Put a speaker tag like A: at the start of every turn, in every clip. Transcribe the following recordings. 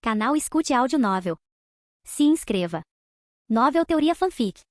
A: Canal Escute Áudio Novel. Se inscreva. Novel Teoria Fanfic.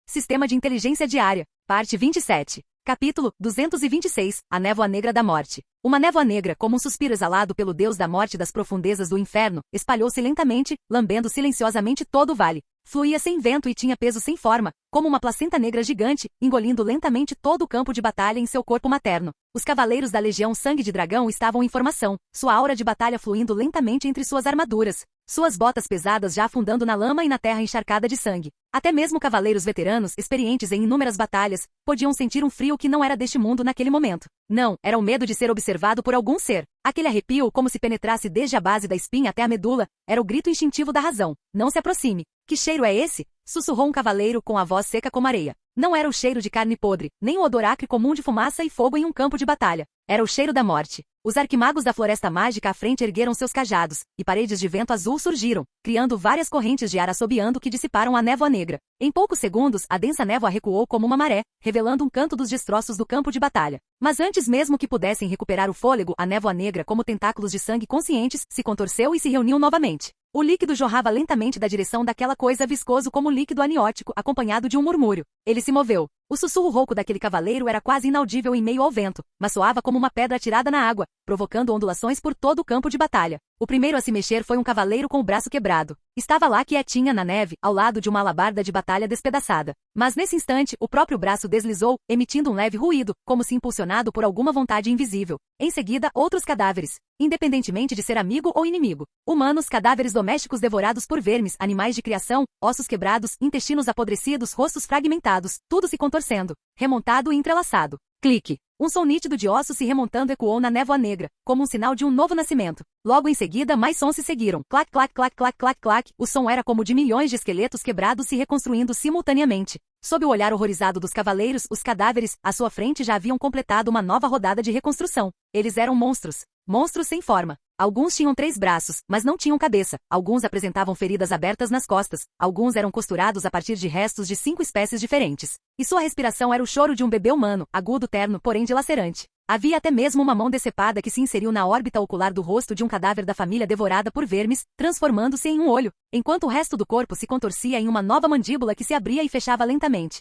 B: Sistema de Inteligência Diária, parte 27. Capítulo 226, A Névoa Negra da Morte. Uma névoa negra, como um suspiro exalado pelo deus da morte das profundezas do inferno, espalhou-se lentamente, lambendo silenciosamente todo o vale. Fluía sem vento e tinha peso sem forma, como uma placenta negra gigante, engolindo lentamente todo o campo de batalha em seu corpo materno. Os cavaleiros da Legião Sangue de Dragão estavam em formação, sua aura de batalha fluindo lentamente entre suas armaduras, suas botas pesadas já afundando na lama e na terra encharcada de sangue. Até mesmo cavaleiros veteranos, experientes em inúmeras batalhas, podiam sentir um frio que não era deste mundo naquele momento. Não, era o medo de ser observado por algum ser. Aquele arrepio, como se penetrasse desde a base da espinha até a medula, era o grito instintivo da razão. Não se aproxime. Que cheiro é esse? Sussurrou um cavaleiro com a voz seca como areia. Não era o cheiro de carne podre, nem o odor acre comum de fumaça e fogo em um campo de batalha. Era o cheiro da morte. Os arquimagos da floresta mágica à frente ergueram seus cajados, e paredes de vento azul surgiram, criando várias correntes de ar assobiando que dissiparam a névoa negra. Em poucos segundos, a densa névoa recuou como uma maré, revelando um canto dos destroços do campo de batalha. Mas antes mesmo que pudessem recuperar o fôlego, a névoa negra, como tentáculos de sangue conscientes, se contorceu e se reuniu novamente. O líquido jorrava lentamente da direção daquela coisa viscoso como líquido aniótico, acompanhado de um murmúrio. Ele se moveu. O sussurro rouco daquele cavaleiro era quase inaudível em meio ao vento, mas soava como uma pedra atirada na água, provocando ondulações por todo o campo de batalha. O primeiro a se mexer foi um cavaleiro com o braço quebrado. Estava lá quietinha na neve, ao lado de uma alabarda de batalha despedaçada. Mas nesse instante, o próprio braço deslizou, emitindo um leve ruído, como se impulsionado por alguma vontade invisível. Em seguida, outros cadáveres, independentemente de ser amigo ou inimigo. Humanos, cadáveres domésticos devorados por vermes, animais de criação, ossos quebrados, intestinos apodrecidos, rostos fragmentados, tudo se contorcendo, remontado e entrelaçado. Clique. Um som nítido de ossos se remontando ecoou na névoa negra, como um sinal de um novo nascimento. Logo em seguida, mais sons se seguiram. Clac, clac, clac, clac, clac, clac. O som era como de milhões de esqueletos quebrados se reconstruindo simultaneamente. Sob o olhar horrorizado dos cavaleiros, os cadáveres, à sua frente já haviam completado uma nova rodada de reconstrução. Eles eram monstros. Monstros sem forma. Alguns tinham 3 braços, mas não tinham cabeça. Alguns apresentavam feridas abertas nas costas. Alguns eram costurados a partir de restos de 5 espécies diferentes. E sua respiração era o choro de um bebê humano, agudo, terno, porém dilacerante. Havia até mesmo uma mão decepada que se inseriu na órbita ocular do rosto de um cadáver da família devorada por vermes, transformando-se em um olho, enquanto o resto do corpo se contorcia em uma nova mandíbula que se abria e fechava lentamente.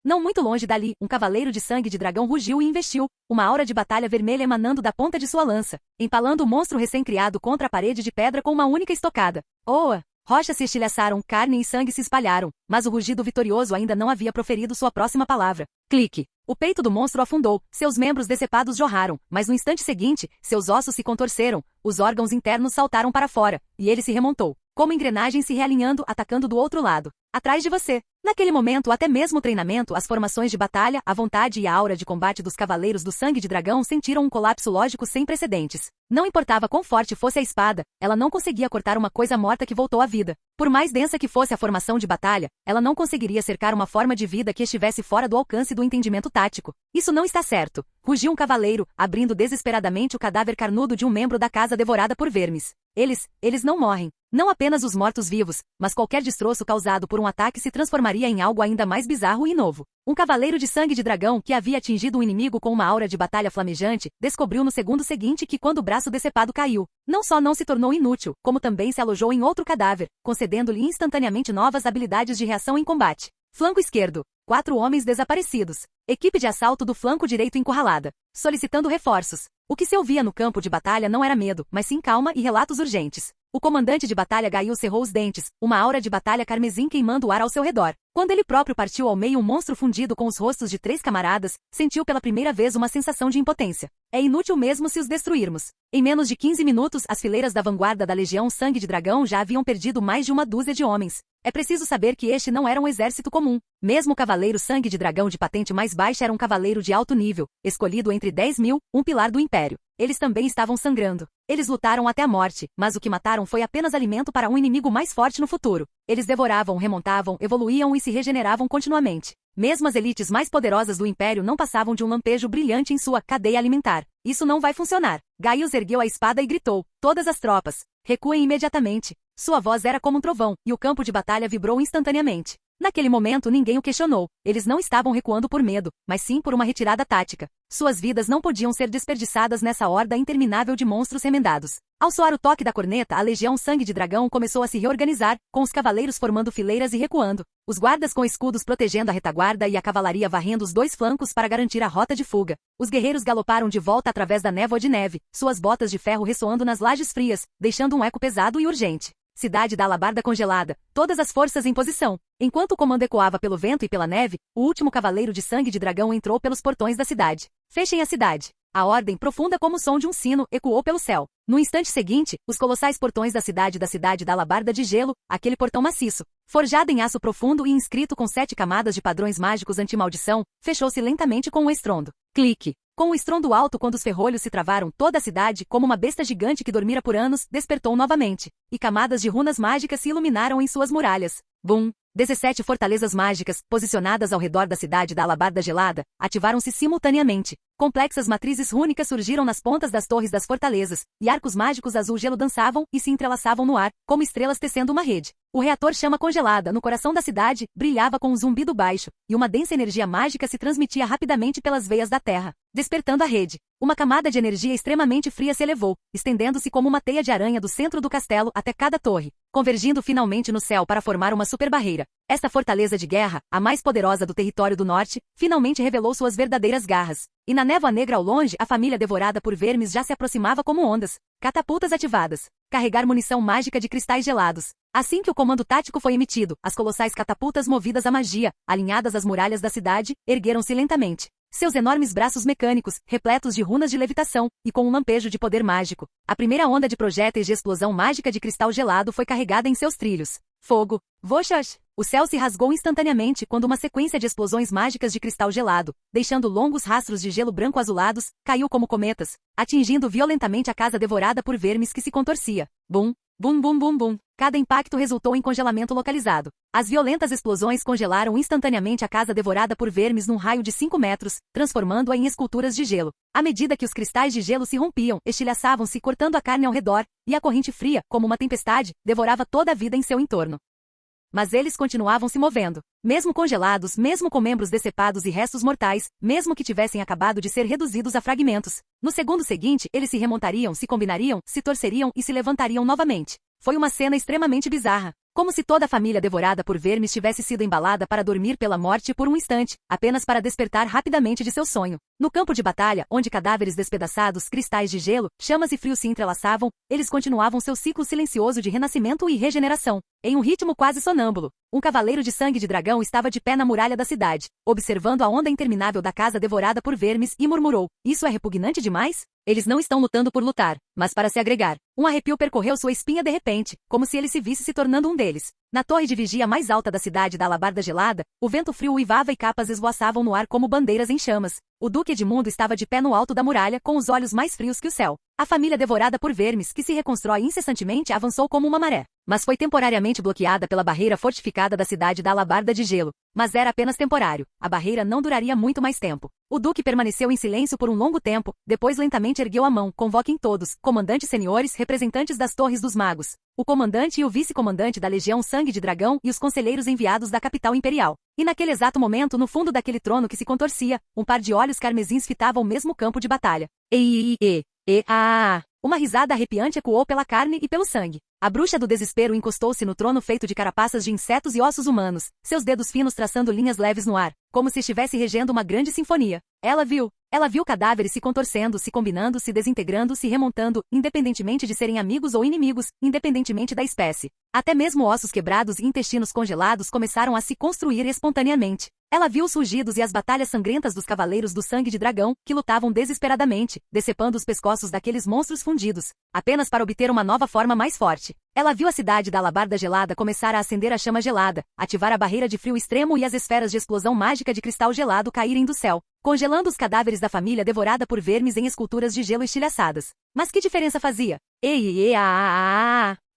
B: Não muito longe dali, um cavaleiro de sangue de dragão rugiu e investiu, uma aura de batalha vermelha emanando da ponta de sua lança, empalando o monstro recém-criado contra a parede de pedra com uma única estocada. Rochas se estilhaçaram, carne e sangue se espalharam, mas o rugido vitorioso ainda não havia proferido sua próxima palavra. Clique. O peito do monstro afundou, seus membros decepados jorraram, mas no instante seguinte, seus ossos se contorceram, os órgãos internos saltaram para fora, e ele se remontou, como engrenagens se realinhando, atacando do outro lado. Atrás de você. Naquele momento, até mesmo o treinamento, as formações de batalha, a vontade e a aura de combate dos cavaleiros do sangue de dragão sentiram um colapso lógico sem precedentes. Não importava quão forte fosse a espada, ela não conseguia cortar uma coisa morta que voltou à vida. Por mais densa que fosse a formação de batalha, ela não conseguiria cercar uma forma de vida que estivesse fora do alcance do entendimento tático. Isso não está certo. Rugiu um cavaleiro, abrindo desesperadamente o cadáver carnudo de um membro da casa devorada por vermes. Eles não morrem. Não apenas os mortos-vivos, mas qualquer destroço causado por um ataque se transformaria em algo ainda mais bizarro e novo. Um cavaleiro de sangue de dragão que havia atingido um inimigo com uma aura de batalha flamejante, descobriu no segundo seguinte que quando o braço decepado caiu, não só não se tornou inútil, como também se alojou em outro cadáver, concedendo-lhe instantaneamente novas habilidades de reação em combate. Flanco esquerdo. 4 homens desaparecidos. Equipe de assalto do flanco direito encurralada, solicitando reforços. O que se ouvia no campo de batalha não era medo, mas sim calma e relatos urgentes. O comandante de batalha Gail cerrou os dentes, uma aura de batalha carmesim queimando o ar ao seu redor. Quando ele próprio partiu ao meio um monstro fundido com os rostos de 3 camaradas, sentiu pela primeira vez uma sensação de impotência. É inútil mesmo se os destruirmos. Em menos de 15 minutos, as fileiras da vanguarda da Legião Sangue de Dragão já haviam perdido mais de uma dúzia de homens. É preciso saber que este não era um exército comum. Mesmo o cavaleiro Sangue de Dragão de patente mais baixa era um cavaleiro de alto nível, escolhido entre 10.000, um pilar do Império. Eles também estavam sangrando. Eles lutaram até a morte, mas o que mataram foi apenas alimento para um inimigo mais forte no futuro. Eles devoravam, remontavam, evoluíam e se regeneravam continuamente. Mesmo as elites mais poderosas do Império não passavam de um lampejo brilhante em sua cadeia alimentar. Isso não vai funcionar. Gaius ergueu a espada e gritou. Todas as tropas, recuem imediatamente. Sua voz era como um trovão, e o campo de batalha vibrou instantaneamente. Naquele momento ninguém o questionou. Eles não estavam recuando por medo, mas sim por uma retirada tática. Suas vidas não podiam ser desperdiçadas nessa horda interminável de monstros remendados. Ao soar o toque da corneta, a Legião Sangue de Dragão começou a se reorganizar, com os cavaleiros formando fileiras e recuando. Os guardas com escudos protegendo a retaguarda e a cavalaria varrendo os dois flancos para garantir a rota de fuga. Os guerreiros galoparam de volta através da névoa de neve, suas botas de ferro ressoando nas lajes frias, deixando um eco pesado e urgente. Cidade da Alabarda congelada, todas as forças em posição. Enquanto o comando ecoava pelo vento e pela neve, o último cavaleiro de sangue de dragão entrou pelos portões da cidade. Fechem a cidade. A ordem, profunda como o som de um sino, ecoou pelo céu. No instante seguinte, os colossais portões da cidade da Alabarda de Gelo, aquele portão maciço, forjado em aço profundo e inscrito com 7 camadas de padrões mágicos anti-maldição, fechou-se lentamente com um estrondo. Clique. Com o estrondo alto quando os ferrolhos se travaram, toda a cidade, como uma besta gigante que dormira por anos, despertou novamente. E camadas de runas mágicas se iluminaram em suas muralhas. Bum! 17 fortalezas mágicas, posicionadas ao redor da cidade da Alabarda gelada, ativaram-se simultaneamente. Complexas matrizes rúnicas surgiram nas pontas das torres das fortalezas, e arcos mágicos azul-gelo dançavam e se entrelaçavam no ar, como estrelas tecendo uma rede. O reator chama congelada no coração da cidade brilhava com um zumbido baixo, e uma densa energia mágica se transmitia rapidamente pelas veias da terra, despertando a rede. Uma camada de energia extremamente fria se elevou, estendendo-se como uma teia de aranha do centro do castelo até cada torre, convergindo finalmente no céu para formar uma super barreira. Esta fortaleza de guerra, a mais poderosa do território do norte, finalmente revelou suas verdadeiras garras. E na névoa negra ao longe, a família devorada por vermes já se aproximava como ondas. Catapultas ativadas. Carregar munição mágica de cristais gelados. Assim que o comando tático foi emitido, as colossais catapultas movidas à magia, alinhadas às muralhas da cidade, ergueram-se lentamente. Seus enormes braços mecânicos, repletos de runas de levitação, e com um lampejo de poder mágico. A primeira onda de projéteis de explosão mágica de cristal gelado foi carregada em seus trilhos. Fogo. Voxax. O céu se rasgou instantaneamente quando uma sequência de explosões mágicas de cristal gelado, deixando longos rastros de gelo branco azulados, caiu como cometas, atingindo violentamente a casa devorada por vermes que se contorcia. Bum, bum bum bum bum. Cada impacto resultou em congelamento localizado. As violentas explosões congelaram instantaneamente a casa devorada por vermes num raio de 5 metros, transformando-a em esculturas de gelo. À medida que os cristais de gelo se rompiam, estilhaçavam-se cortando a carne ao redor, e a corrente fria, como uma tempestade, devorava toda a vida em seu entorno. Mas eles continuavam se movendo. Mesmo congelados, mesmo com membros decepados e restos mortais, mesmo que tivessem acabado de ser reduzidos a fragmentos. No segundo seguinte, eles se remontariam, se combinariam, se torceriam e se levantariam novamente. Foi uma cena extremamente bizarra. Como se toda a família devorada por vermes tivesse sido embalada para dormir pela morte por um instante, apenas para despertar rapidamente de seu sonho. No campo de batalha, onde cadáveres despedaçados, cristais de gelo, chamas e frio se entrelaçavam, eles continuavam seu ciclo silencioso de renascimento e regeneração. Em um ritmo quase sonâmbulo, um cavaleiro de sangue de dragão estava de pé na muralha da cidade, observando a onda interminável da casa devorada por vermes e murmurou: "Isso é repugnante demais? Eles não estão lutando por lutar, mas para se agregar." Um arrepio percorreu sua espinha de repente, como se ele se visse se tornando um deles. Na torre de vigia mais alta da cidade da Alabarda gelada, o vento frio uivava e capas esvoaçavam no ar como bandeiras em chamas. O Duque Edmundo estava de pé no alto da muralha, com os olhos mais frios que o céu. A família devorada por vermes, que se reconstrói incessantemente, avançou como uma maré. Mas foi temporariamente bloqueada pela barreira fortificada da cidade da Alabarda de Gelo. Mas era apenas temporário. A barreira não duraria muito mais tempo. O Duque permaneceu em silêncio por um longo tempo, depois lentamente ergueu a mão: "Convoquem todos, comandantes seniores, representantes das Torres dos Magos, o comandante e o vice-comandante da Legião Sangue de Dragão e os conselheiros enviados da capital imperial." E naquele exato momento, no fundo daquele trono que se contorcia, um par de olhos carmesins fitava o mesmo campo de batalha. Uma risada arrepiante ecoou pela carne e pelo sangue. A bruxa do desespero encostou-se no trono feito de carapaças de insetos e ossos humanos, seus dedos finos traçando linhas leves no ar, como se estivesse regendo uma grande sinfonia. Ela viu cadáveres se contorcendo, se combinando, se desintegrando, se remontando, independentemente de serem amigos ou inimigos, independentemente da espécie. Até mesmo ossos quebrados e intestinos congelados começaram a se construir espontaneamente. Ela viu os rugidos e as batalhas sangrentas dos cavaleiros do sangue de dragão, que lutavam desesperadamente, decepando os pescoços daqueles monstros fundidos, apenas para obter uma nova forma mais forte. Ela viu a cidade da Alabarda gelada começar a acender a chama gelada, ativar a barreira de frio extremo e as esferas de explosão mágica de cristal gelado caírem do céu, congelando os cadáveres da família devorada por vermes em esculturas de gelo estilhaçadas. Mas que diferença fazia?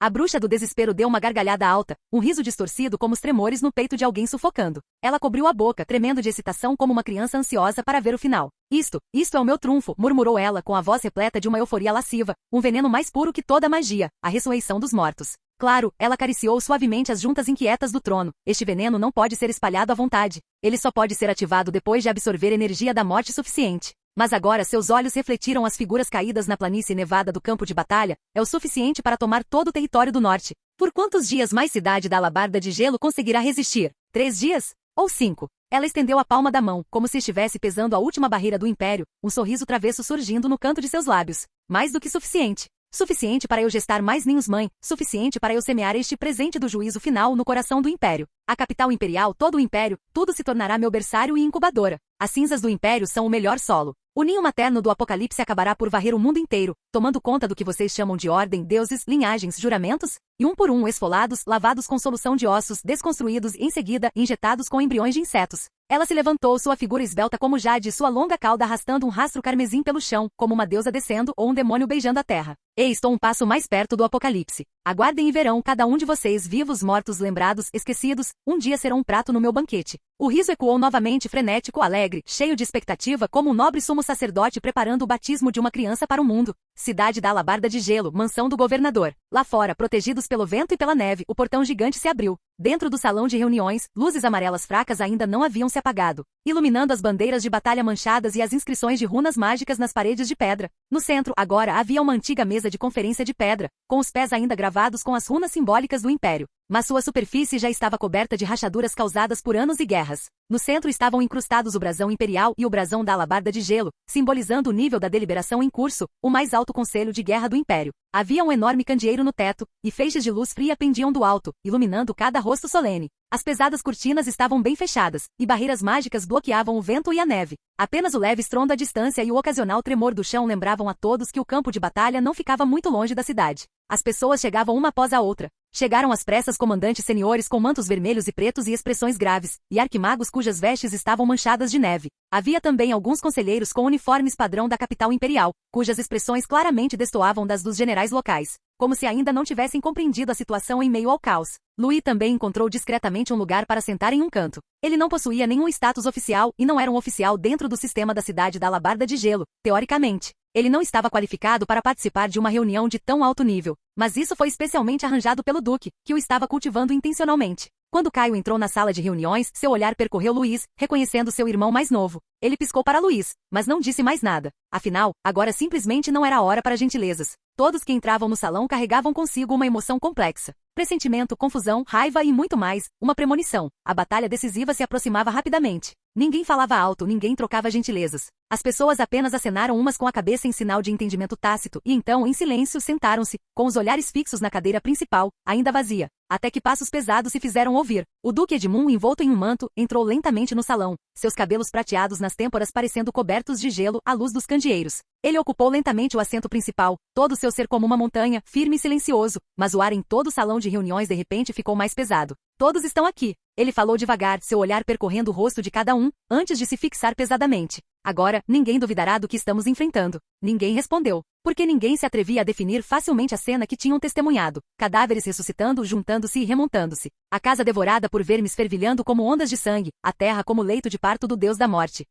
B: A bruxa do desespero deu uma gargalhada alta, um riso distorcido como os tremores no peito de alguém sufocando. Ela cobriu a boca, tremendo de excitação como uma criança ansiosa para ver o final. Isto é o meu trunfo", murmurou ela com a voz repleta de uma euforia lasciva, um veneno mais puro que toda a magia, a ressurreição dos mortos. Claro, ela acariciou suavemente as juntas inquietas do trono. Este veneno não pode ser espalhado à vontade. Ele só pode ser ativado depois de absorver energia da morte suficiente. Mas agora seus olhos refletiram as figuras caídas na planície nevada do campo de batalha. É o suficiente para tomar todo o território do norte. Por quantos dias mais cidade da Alabarda de Gelo conseguirá resistir? 3 dias? Ou 5? Ela estendeu a palma da mão, como se estivesse pesando a última barreira do império, um sorriso travesso surgindo no canto de seus lábios. Mais do que suficiente. Suficiente para eu gestar mais ninhos mãe, suficiente para eu semear este presente do juízo final no coração do império. A capital imperial, todo o império, tudo se tornará meu berçário e incubadora. As cinzas do império são o melhor solo. O ninho materno do apocalipse acabará por varrer o mundo inteiro, tomando conta do que vocês chamam de ordem, deuses, linhagens, juramentos, e um por um esfolados, lavados com solução de ossos, desconstruídos e em seguida injetados com embriões de insetos. Ela se levantou, sua figura esbelta como jade, sua longa cauda arrastando um rastro carmesim pelo chão, como uma deusa descendo ou um demônio beijando a terra. Ei, estou um passo mais perto do apocalipse. Aguardem e verão cada um de vocês, vivos, mortos, lembrados, esquecidos, um dia serão um prato no meu banquete. O riso ecoou novamente, frenético, alegre, cheio de expectativa, como um nobre sumo sacerdote preparando o batismo de uma criança para o mundo. Cidade da Alabarda de Gelo, mansão do governador. Lá fora, protegidos pelo vento e pela neve, o portão gigante se abriu. Dentro do salão de reuniões, luzes amarelas fracas ainda não haviam se apagado, iluminando as bandeiras de batalha manchadas e as inscrições de runas mágicas nas paredes de pedra. No centro, agora, havia uma antiga mesa de conferência de pedra, com os pés ainda gravados com as runas simbólicas do império. Mas sua superfície já estava coberta de rachaduras causadas por anos e guerras. No centro estavam incrustados o brasão imperial e o brasão da Alabarda de Gelo, simbolizando o nível da deliberação em curso, o mais alto conselho de guerra do império. Havia um enorme candeeiro no teto, e feixes de luz fria pendiam do alto, iluminando cada rosto solene. As pesadas cortinas estavam bem fechadas, e barreiras mágicas bloqueavam o vento e a neve. Apenas o leve estrondo à distância e o ocasional tremor do chão lembravam a todos que o campo de batalha não ficava muito longe da cidade. As pessoas chegavam uma após a outra. Chegaram às pressas comandantes seniores com mantos vermelhos e pretos e expressões graves, e arquimagos cujas vestes estavam manchadas de neve. Havia também alguns conselheiros com uniformes padrão da capital imperial, cujas expressões claramente destoavam das dos generais locais, como se ainda não tivessem compreendido a situação em meio ao caos. Louis também encontrou discretamente um lugar para sentar em um canto. Ele não possuía nenhum status oficial e não era um oficial dentro do sistema da cidade da Alabarda de Gelo, teoricamente. Ele não estava qualificado para participar de uma reunião de tão alto nível, mas isso foi especialmente arranjado pelo Duque, que o estava cultivando intencionalmente. Quando Caio entrou na sala de reuniões, seu olhar percorreu Luiz, reconhecendo seu irmão mais novo. Ele piscou para Luiz, mas não disse mais nada. Afinal, agora simplesmente não era a hora para gentilezas. Todos que entravam no salão carregavam consigo uma emoção complexa. Pressentimento, confusão, raiva e muito mais, uma premonição. A batalha decisiva se aproximava rapidamente. Ninguém falava alto, ninguém trocava gentilezas. As pessoas apenas acenaram umas com a cabeça em sinal de entendimento tácito, e então, em silêncio, sentaram-se, com os olhares fixos na cadeira principal, ainda vazia, até que passos pesados se fizeram ouvir. O Duque Edmund, envolto em um manto, entrou lentamente no salão, seus cabelos prateados nas têmporas parecendo cobertos de gelo à luz dos candeeiros. Ele ocupou lentamente o assento principal, todo o seu ser como uma montanha, firme e silencioso, mas o ar em todo o salão de reuniões de repente ficou mais pesado. Todos estão aqui. Ele falou devagar, seu olhar percorrendo o rosto de cada um, antes de se fixar pesadamente. Agora, ninguém duvidará do que estamos enfrentando. Ninguém respondeu, porque ninguém se atrevia a definir facilmente a cena que tinham testemunhado. Cadáveres ressuscitando, juntando-se e remontando-se. A casa devorada por vermes fervilhando como ondas de sangue, a terra como leito de parto do deus da morte.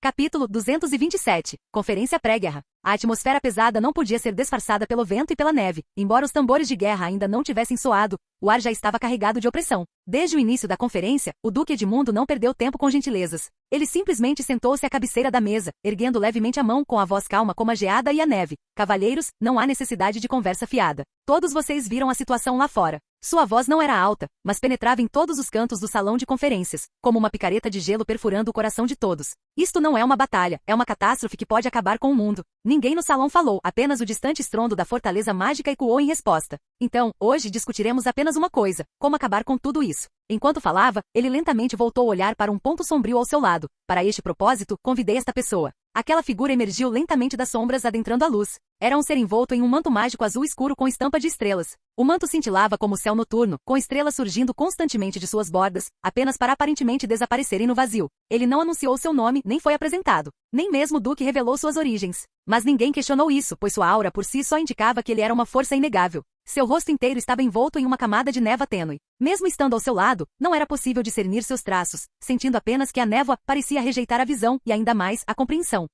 B: Capítulo 227. Conferência pré-guerra. A atmosfera pesada não podia ser disfarçada pelo vento e pela neve. Embora os tambores de guerra ainda não tivessem soado, o ar já estava carregado de opressão. Desde o início da conferência, o Duque Edmundo não perdeu tempo com gentilezas. Ele simplesmente sentou-se à cabeceira da mesa, erguendo levemente a mão com a voz calma como a geada e a neve. Cavalheiros, não há necessidade de conversa fiada. Todos vocês viram a situação lá fora. Sua voz não era alta, mas penetrava em todos os cantos do salão de conferências, como uma picareta de gelo perfurando o coração de todos. Isto não é uma batalha, é uma catástrofe que pode acabar com o mundo. Ninguém no salão falou, apenas o distante estrondo da fortaleza mágica ecoou em resposta. Então, hoje discutiremos apenas uma coisa, como acabar com tudo isso. Enquanto falava, ele lentamente voltou a olhar para um ponto sombrio ao seu lado. Para este propósito, convidei esta pessoa. Aquela figura emergiu lentamente das sombras adentrando a luz. Era um ser envolto em um manto mágico azul escuro com estampa de estrelas. O manto cintilava como o céu noturno, com estrelas surgindo constantemente de suas bordas, apenas para aparentemente desaparecerem no vazio. Ele não anunciou seu nome, nem foi apresentado. Nem mesmo o Duque revelou suas origens. Mas ninguém questionou isso, pois sua aura por si só indicava que ele era uma força inegável. Seu rosto inteiro estava envolto em uma camada de névoa tênue. Mesmo estando ao seu lado, não era possível discernir seus traços, sentindo apenas que a névoa parecia rejeitar a visão e ainda mais a compreensão.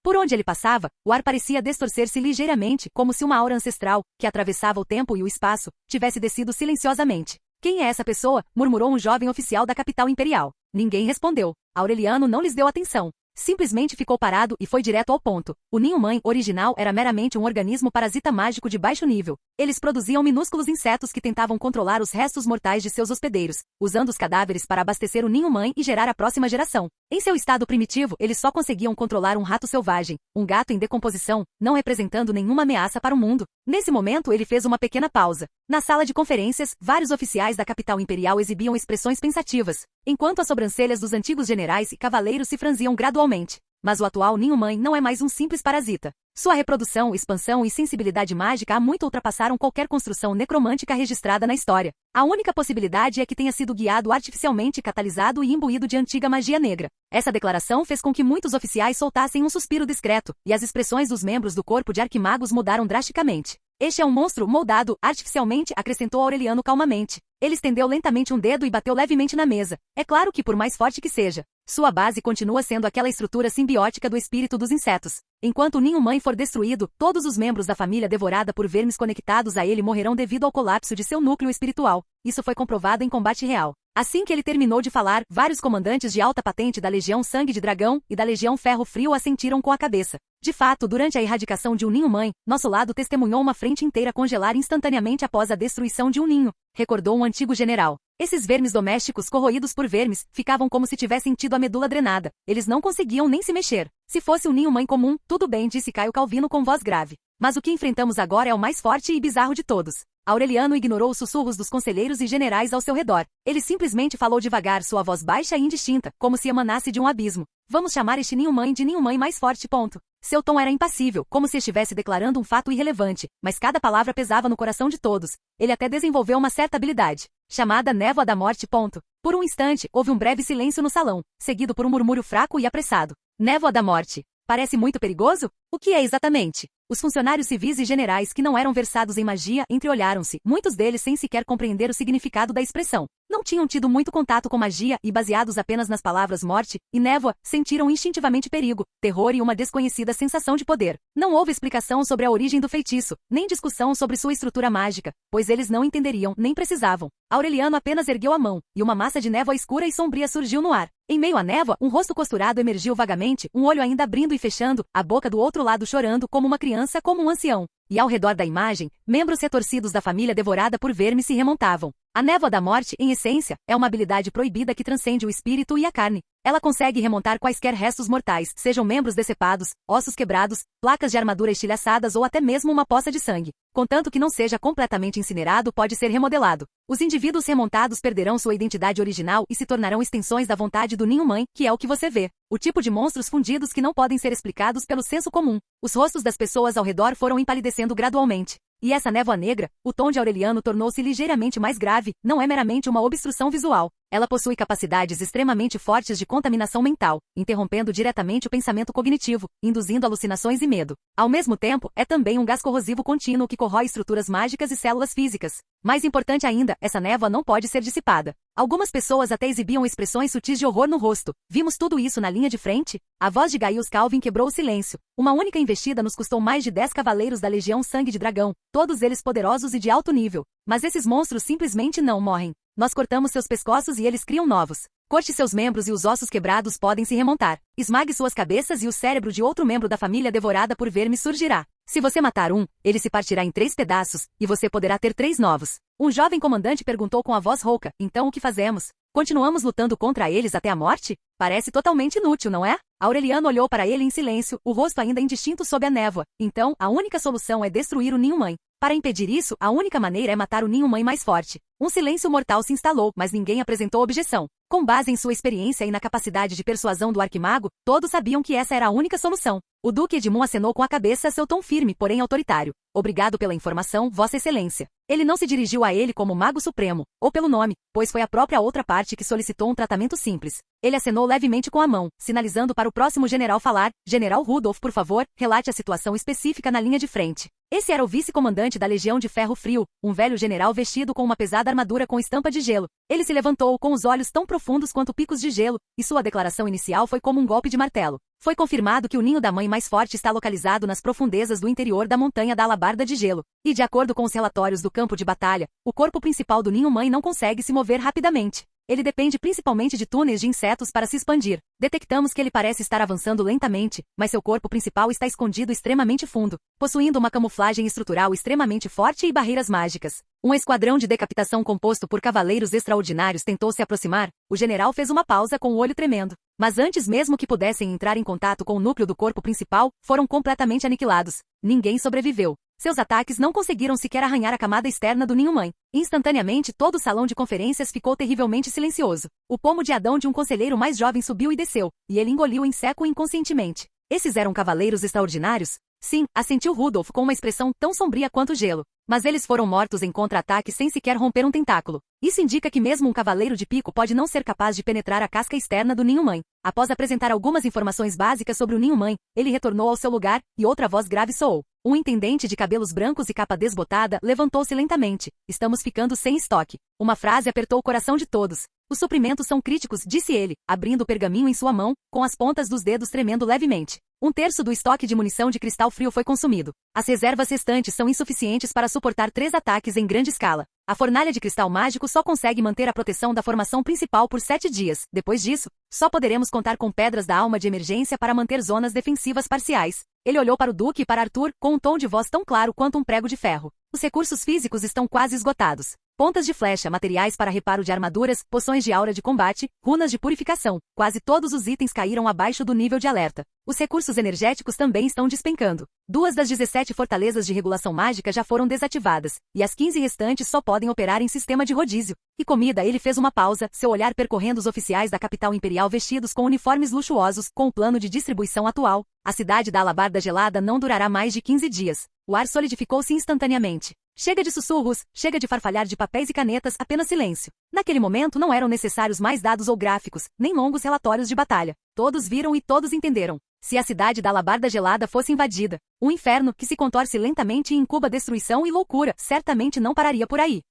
B: Por onde ele passava, o ar parecia distorcer-se ligeiramente, como se uma aura ancestral, que atravessava o tempo e o espaço, tivesse descido silenciosamente. Quem é essa pessoa? Murmurou um jovem oficial da capital imperial. Ninguém respondeu. Aureliano não lhes deu atenção. Simplesmente ficou parado e foi direto ao ponto. O ninho-mãe original era meramente um organismo parasita mágico de baixo nível. Eles produziam minúsculos insetos que tentavam controlar os restos mortais de seus hospedeiros, usando os cadáveres para abastecer o ninho-mãe e gerar a próxima geração. Em seu estado primitivo, eles só conseguiam controlar um rato selvagem, um gato em decomposição, não representando nenhuma ameaça para o mundo. Nesse momento, ele fez uma pequena pausa. Na sala de conferências, vários oficiais da capital imperial exibiam expressões pensativas, enquanto as sobrancelhas dos antigos generais e cavaleiros se franziam gradualmente. Mas o atual ninho-mãe não é mais um simples parasita. Sua reprodução, expansão e sensibilidade mágica há muito ultrapassaram qualquer construção necromântica registrada na história. A única possibilidade é que tenha sido guiado artificialmente, catalisado e imbuído de antiga magia negra. Essa declaração fez com que muitos oficiais soltassem um suspiro discreto, e as expressões dos membros do corpo de arquimagos mudaram drasticamente. Este é um monstro moldado artificialmente, acrescentou Aureliano calmamente. Ele estendeu lentamente um dedo e bateu levemente na mesa. É claro que por mais forte que seja, sua base continua sendo aquela estrutura simbiótica do espírito dos insetos. Enquanto o ninho-mãe for destruído, todos os membros da família devorada por vermes conectados a ele morrerão devido ao colapso de seu núcleo espiritual. Isso foi comprovado em combate real. Assim que ele terminou de falar, vários comandantes de alta patente da Legião Sangue de Dragão e da Legião Ferro Frio assentiram com a cabeça. De fato, durante a erradicação de um ninho-mãe, nosso lado testemunhou uma frente inteira congelar instantaneamente após a destruição de um ninho, recordou um antigo general. Esses vermes domésticos corroídos por vermes ficavam como se tivessem tido a medula drenada. Eles não conseguiam nem se mexer. Se fosse um ninho-mãe comum, tudo bem, disse Caio Calvino com voz grave. Mas o que enfrentamos agora é o mais forte e bizarro de todos. Aureliano ignorou os sussurros dos conselheiros e generais ao seu redor. Ele simplesmente falou devagar, sua voz baixa e indistinta, como se emanasse de um abismo. Vamos chamar este ninho-mãe de ninho-mãe mais forte, ponto. Seu tom era impassível, como se estivesse declarando um fato irrelevante, mas cada palavra pesava no coração de todos. Ele até desenvolveu uma certa habilidade, chamada névoa da morte, ponto. Por um instante, houve um breve silêncio no salão, seguido por um murmúrio fraco e apressado. Névoa da morte. Parece muito perigoso? O que é exatamente? Os funcionários civis e generais que não eram versados em magia entreolharam-se, muitos deles sem sequer compreender o significado da expressão. Não tinham tido muito contato com magia e, baseados apenas nas palavras morte e névoa, sentiram instintivamente perigo, terror e uma desconhecida sensação de poder. Não houve explicação sobre a origem do feitiço, nem discussão sobre sua estrutura mágica, pois eles não entenderiam, nem precisavam. Aureliano apenas ergueu a mão, e uma massa de névoa escura e sombria surgiu no ar. Em meio à névoa, um rosto costurado emergiu vagamente, um olho ainda abrindo e fechando, a boca do outro lado chorando como uma criança, como um ancião. E ao redor da imagem, membros retorcidos da família devorada por vermes se remontavam. A névoa da morte, em essência, é uma habilidade proibida que transcende o espírito e a carne. Ela consegue remontar quaisquer restos mortais, sejam membros decepados, ossos quebrados, placas de armadura estilhaçadas ou até mesmo uma poça de sangue. Contanto que não seja completamente incinerado, pode ser remodelado. Os indivíduos remontados perderão sua identidade original e se tornarão extensões da vontade do ninho-mãe, que é o que você vê. O tipo de monstros fundidos que não podem ser explicados pelo senso comum. Os rostos das pessoas ao redor foram empalidecendo gradualmente. E essa névoa negra, o tom de Aureliano tornou-se ligeiramente mais grave, não é meramente uma obstrução visual. Ela possui capacidades extremamente fortes de contaminação mental, interrompendo diretamente o pensamento cognitivo, induzindo alucinações e medo. Ao mesmo tempo, é também um gás corrosivo contínuo que corrói estruturas mágicas e células físicas. Mais importante ainda, essa névoa não pode ser dissipada. Algumas pessoas até exibiam expressões sutis de horror no rosto. Vimos tudo isso na linha de frente? A voz de Gaius Calvin quebrou o silêncio. Uma única investida nos custou mais de 10 cavaleiros da Legião Sangue de Dragão, todos eles poderosos e de alto nível. Mas esses monstros simplesmente não morrem. Nós cortamos seus pescoços e eles criam novos. Corte seus membros e os ossos quebrados podem se remontar. Esmague suas cabeças e o cérebro de outro membro da família devorada por vermes surgirá. Se você matar um, ele se partirá em 3 pedaços, e você poderá ter 3 novos. Um jovem comandante perguntou com a voz rouca, então o que fazemos? Continuamos lutando contra eles até a morte? Parece totalmente inútil, não é? Aureliano olhou para ele em silêncio, o rosto ainda indistinto sob a névoa. Então, a única solução é destruir o ninho-mãe. Para impedir isso, a única maneira é matar o ninho-mãe mais forte. Um silêncio mortal se instalou, mas ninguém apresentou objeção. Com base em sua experiência e na capacidade de persuasão do arquimago, todos sabiam que essa era a única solução. O Duque Edmund acenou com a cabeça, seu tom firme, porém autoritário. Obrigado pela informação, Vossa Excelência. Ele não se dirigiu a ele como Mago Supremo, ou pelo nome, pois foi a própria outra parte que solicitou um tratamento simples. Ele acenou levemente com a mão, sinalizando para o próximo general falar. General Rudolph, por favor, relate a situação específica na linha de frente. Esse era o vice-comandante da Legião de Ferro Frio, um velho general vestido com uma pesada armadura com estampa de gelo. Ele se levantou com os olhos tão profundos quanto picos de gelo, e sua declaração inicial foi como um golpe de martelo. Foi confirmado que o ninho da mãe mais forte está localizado nas profundezas do interior da montanha da Alabarda de Gelo. E de acordo com os relatórios do campo de batalha, o corpo principal do ninho mãe não consegue se mover rapidamente. Ele depende principalmente de túneis de insetos para se expandir. Detectamos que ele parece estar avançando lentamente, mas seu corpo principal está escondido extremamente fundo, possuindo uma camuflagem estrutural extremamente forte e barreiras mágicas. Um esquadrão de decapitação composto por cavaleiros extraordinários tentou se aproximar. O general fez uma pausa com o olho tremendo. Mas antes mesmo que pudessem entrar em contato com o núcleo do corpo principal, foram completamente aniquilados. Ninguém sobreviveu. Seus ataques não conseguiram sequer arranhar a camada externa do ninho-mãe. Instantaneamente todo o salão de conferências ficou terrivelmente silencioso. O pomo de Adão de um conselheiro mais jovem subiu e desceu, e ele engoliu em seco inconscientemente. Esses eram cavaleiros extraordinários? Sim, assentiu Rudolf com uma expressão tão sombria quanto o gelo. Mas eles foram mortos em contra-ataque sem sequer romper um tentáculo. Isso indica que mesmo um cavaleiro de pico pode não ser capaz de penetrar a casca externa do ninho-mãe. Após apresentar algumas informações básicas sobre o ninho-mãe, ele retornou ao seu lugar, e outra voz grave soou. Um intendente de cabelos brancos e capa desbotada levantou-se lentamente. Estamos ficando sem estoque. Uma frase apertou o coração de todos. Os suprimentos são críticos, disse ele, abrindo o pergaminho em sua mão, com as pontas dos dedos tremendo levemente. 1/3 do estoque de munição de cristal frio foi consumido. As reservas restantes são insuficientes para suportar 3 ataques em grande escala. A fornalha de cristal mágico só consegue manter a proteção da formação principal por 7 dias. Depois disso, só poderemos contar com pedras da alma de emergência para manter zonas defensivas parciais. Ele olhou para o Duque e para Arthur, com um tom de voz tão claro quanto um prego de ferro. Os recursos físicos estão quase esgotados. Pontas de flecha, materiais para reparo de armaduras, poções de aura de combate, runas de purificação. Quase todos os itens caíram abaixo do nível de alerta. Os recursos energéticos também estão despencando. 2 das 17 fortalezas de regulação mágica já foram desativadas, e as 15 restantes só podem operar em sistema de rodízio. E comida, ele fez uma pausa, seu olhar percorrendo os oficiais da capital imperial vestidos com uniformes luxuosos, com o plano de distribuição atual. A cidade da Alabarda Gelada não durará mais de 15 dias. O ar solidificou-se instantaneamente. Chega de sussurros, chega de farfalhar de papéis e canetas, apenas silêncio. Naquele momento não eram necessários mais dados ou gráficos, nem longos relatórios de batalha. Todos viram e todos entenderam. Se a cidade da Alabarda Gelada fosse invadida, um inferno que se contorce lentamente e incuba destruição e loucura, certamente não pararia por aí.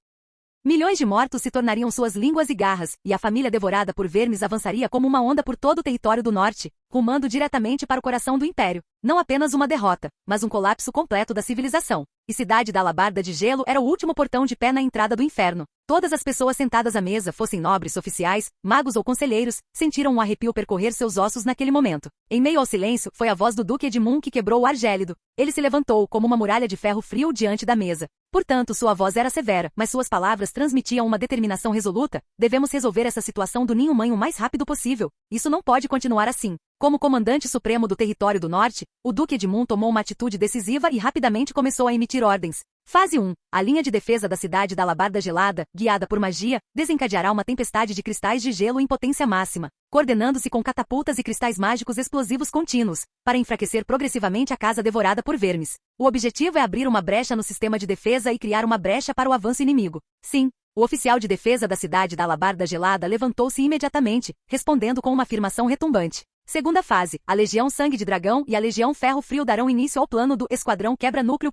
B: Milhões de mortos se tornariam suas línguas e garras, e a família devorada por vermes avançaria como uma onda por todo o território do norte, rumando diretamente para o coração do império. Não apenas uma derrota, mas um colapso completo da civilização. E cidade da Alabarda de Gelo era o último portão de pé na entrada do inferno. Todas as pessoas sentadas à mesa, fossem nobres, oficiais, magos ou conselheiros, sentiram um arrepio percorrer seus ossos naquele momento. Em meio ao silêncio, foi a voz do Duque Edmund que quebrou o ar gélido. Ele se levantou como uma muralha de ferro frio diante da mesa. Portanto, sua voz era severa, mas suas palavras transmitiam uma determinação resoluta. Devemos resolver essa situação do ninho-mãe o mais rápido possível. Isso não pode continuar assim. Como comandante supremo do território do norte, o Duque Edmund tomou uma atitude decisiva e rapidamente começou a emitir ordens. Fase 1. A linha de defesa da cidade da Alabarda Gelada, guiada por magia, desencadeará uma tempestade de cristais de gelo em potência máxima, coordenando-se com catapultas e cristais mágicos explosivos contínuos, para enfraquecer progressivamente a casa devorada por vermes. O objetivo é abrir uma brecha no sistema de defesa e criar uma brecha para o avanço inimigo. Sim. O oficial de defesa da cidade da Alabarda Gelada levantou-se imediatamente, respondendo com uma afirmação retumbante. Segunda fase, a Legião Sangue de Dragão e a Legião Ferro Frio darão início ao plano do Esquadrão Quebra-Núcleo.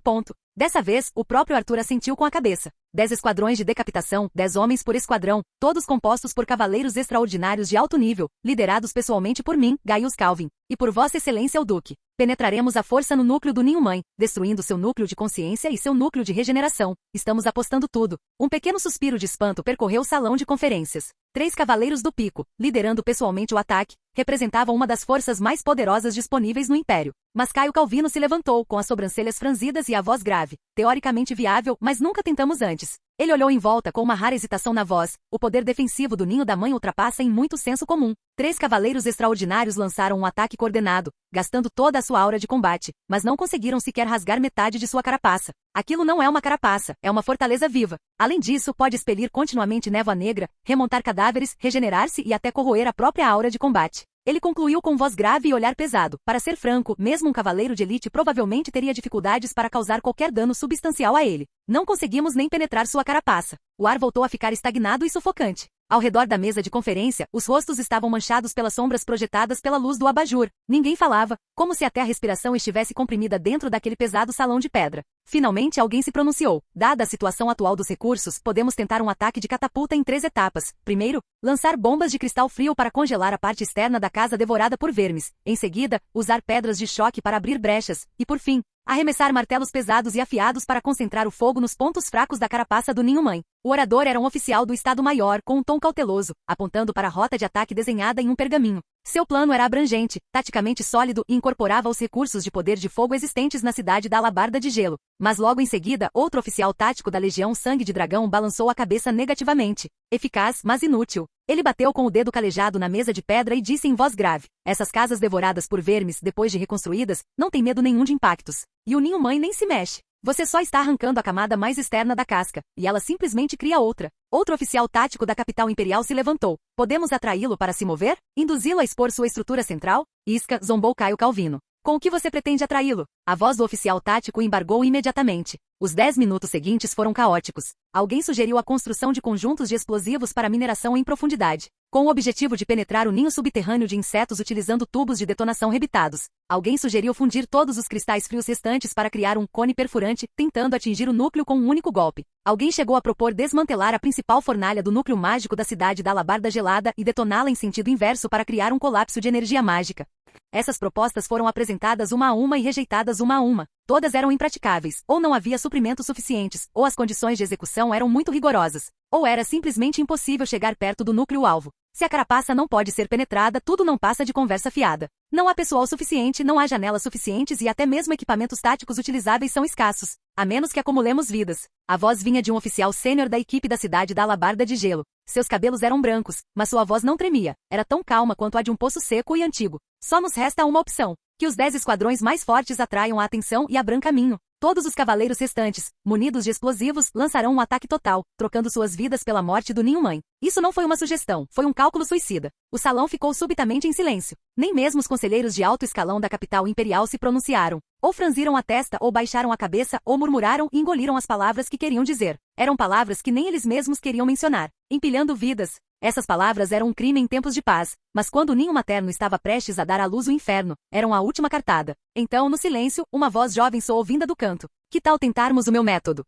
B: Dessa vez, o próprio Arthur assentiu com a cabeça. 10 esquadrões de decapitação, 10 homens por esquadrão, todos compostos por cavaleiros extraordinários de alto nível, liderados pessoalmente por mim, Gaius Calvin, e por Vossa Excelência o Duque. Penetraremos à força no núcleo do ninho-mãe, destruindo seu núcleo de consciência e seu núcleo de regeneração. Estamos apostando tudo. Um pequeno suspiro de espanto percorreu o salão de conferências. 3 cavaleiros do pico, liderando pessoalmente o ataque, representavam uma das forças mais poderosas disponíveis no Império. Mas Caio Calvino se levantou, com as sobrancelhas franzidas e a voz grave. Teoricamente viável, mas nunca tentamos antes. Ele olhou em volta com uma rara hesitação na voz. O poder defensivo do ninho da mãe ultrapassa em muito senso comum. 3 cavaleiros extraordinários lançaram um ataque coordenado, gastando toda a sua aura de combate, mas não conseguiram sequer rasgar metade de sua carapaça. Aquilo não é uma carapaça, é uma fortaleza viva. Além disso, pode expelir continuamente névoa negra, remontar cadáveres, regenerar-se e até corroer a própria aura de combate. Ele concluiu com voz grave e olhar pesado. Para ser franco, mesmo um cavaleiro de elite provavelmente teria dificuldades para causar qualquer dano substancial a ele. Não conseguimos nem penetrar sua carapaça. O ar voltou a ficar estagnado e sufocante. Ao redor da mesa de conferência, os rostos estavam manchados pelas sombras projetadas pela luz do abajur. Ninguém falava, como se até a respiração estivesse comprimida dentro daquele pesado salão de pedra. Finalmente alguém se pronunciou. Dada a situação atual dos recursos, podemos tentar um ataque de catapulta em 3 etapas. Primeiro, lançar bombas de cristal frio para congelar a parte externa da casa devorada por vermes. Em seguida, usar pedras de choque para abrir brechas. E por fim, arremessar martelos pesados e afiados para concentrar o fogo nos pontos fracos da carapaça do ninho-mãe. O orador era um oficial do Estado-Maior com um tom cauteloso, apontando para a rota de ataque desenhada em um pergaminho. Seu plano era abrangente, taticamente sólido e incorporava os recursos de poder de fogo existentes na cidade da Alabarda de Gelo. Mas logo em seguida, outro oficial tático da Legião Sangue de Dragão balançou a cabeça negativamente. Eficaz, mas inútil. Ele bateu com o dedo calejado na mesa de pedra e disse em voz grave: essas casas devoradas por vermes, depois de reconstruídas, não têm medo nenhum de impactos. E o ninho-mãe nem se mexe. Você só está arrancando a camada mais externa da casca, e ela simplesmente cria outra. Outro oficial tático da capital imperial se levantou. Podemos atraí-lo para se mover? Induzi-lo a expor sua estrutura central? Isca, zombou Caio Calvino. Com o que você pretende atraí-lo? A voz do oficial tático embargou imediatamente. Os 10 minutos seguintes foram caóticos. Alguém sugeriu a construção de conjuntos de explosivos para mineração em profundidade, com o objetivo de penetrar o ninho subterrâneo de insetos utilizando tubos de detonação rebitados. Alguém sugeriu fundir todos os cristais frios restantes para criar um cone perfurante, tentando atingir o núcleo com um único golpe. Alguém chegou a propor desmantelar a principal fornalha do núcleo mágico da cidade da Alabarda Gelada e detoná-la em sentido inverso para criar um colapso de energia mágica. Essas propostas foram apresentadas uma a uma e rejeitadas uma a uma. Todas eram impraticáveis, ou não havia suprimentos suficientes, ou as condições de execução eram muito rigorosas, ou era simplesmente impossível chegar perto do núcleo-alvo. Se a carapaça não pode ser penetrada, tudo não passa de conversa fiada. Não há pessoal suficiente, não há janelas suficientes e até mesmo equipamentos táticos utilizáveis são escassos, a menos que acumulemos vidas. A voz vinha de um oficial sênior da equipe da cidade da Alabarda de Gelo. Seus cabelos eram brancos, mas sua voz não tremia. Era tão calma quanto a de um poço seco e antigo. Só nos resta uma opção: que os 10 esquadrões mais fortes atraiam a atenção e abram caminho. Todos os cavaleiros restantes, munidos de explosivos, lançarão um ataque total, trocando suas vidas pela morte do ninho-mãe. Isso não foi uma sugestão, foi um cálculo suicida. O salão ficou subitamente em silêncio. Nem mesmo os conselheiros de alto escalão da capital imperial se pronunciaram. Ou franziram a testa, ou baixaram a cabeça, ou murmuraram e engoliram as palavras que queriam dizer. Eram palavras que nem eles mesmos queriam mencionar. Empilhando vidas. Essas palavras eram um crime em tempos de paz, mas quando o ninho materno estava prestes a dar à luz o inferno, eram a última cartada. Então, no silêncio, uma voz jovem soou vinda do canto. Que tal tentarmos o meu método?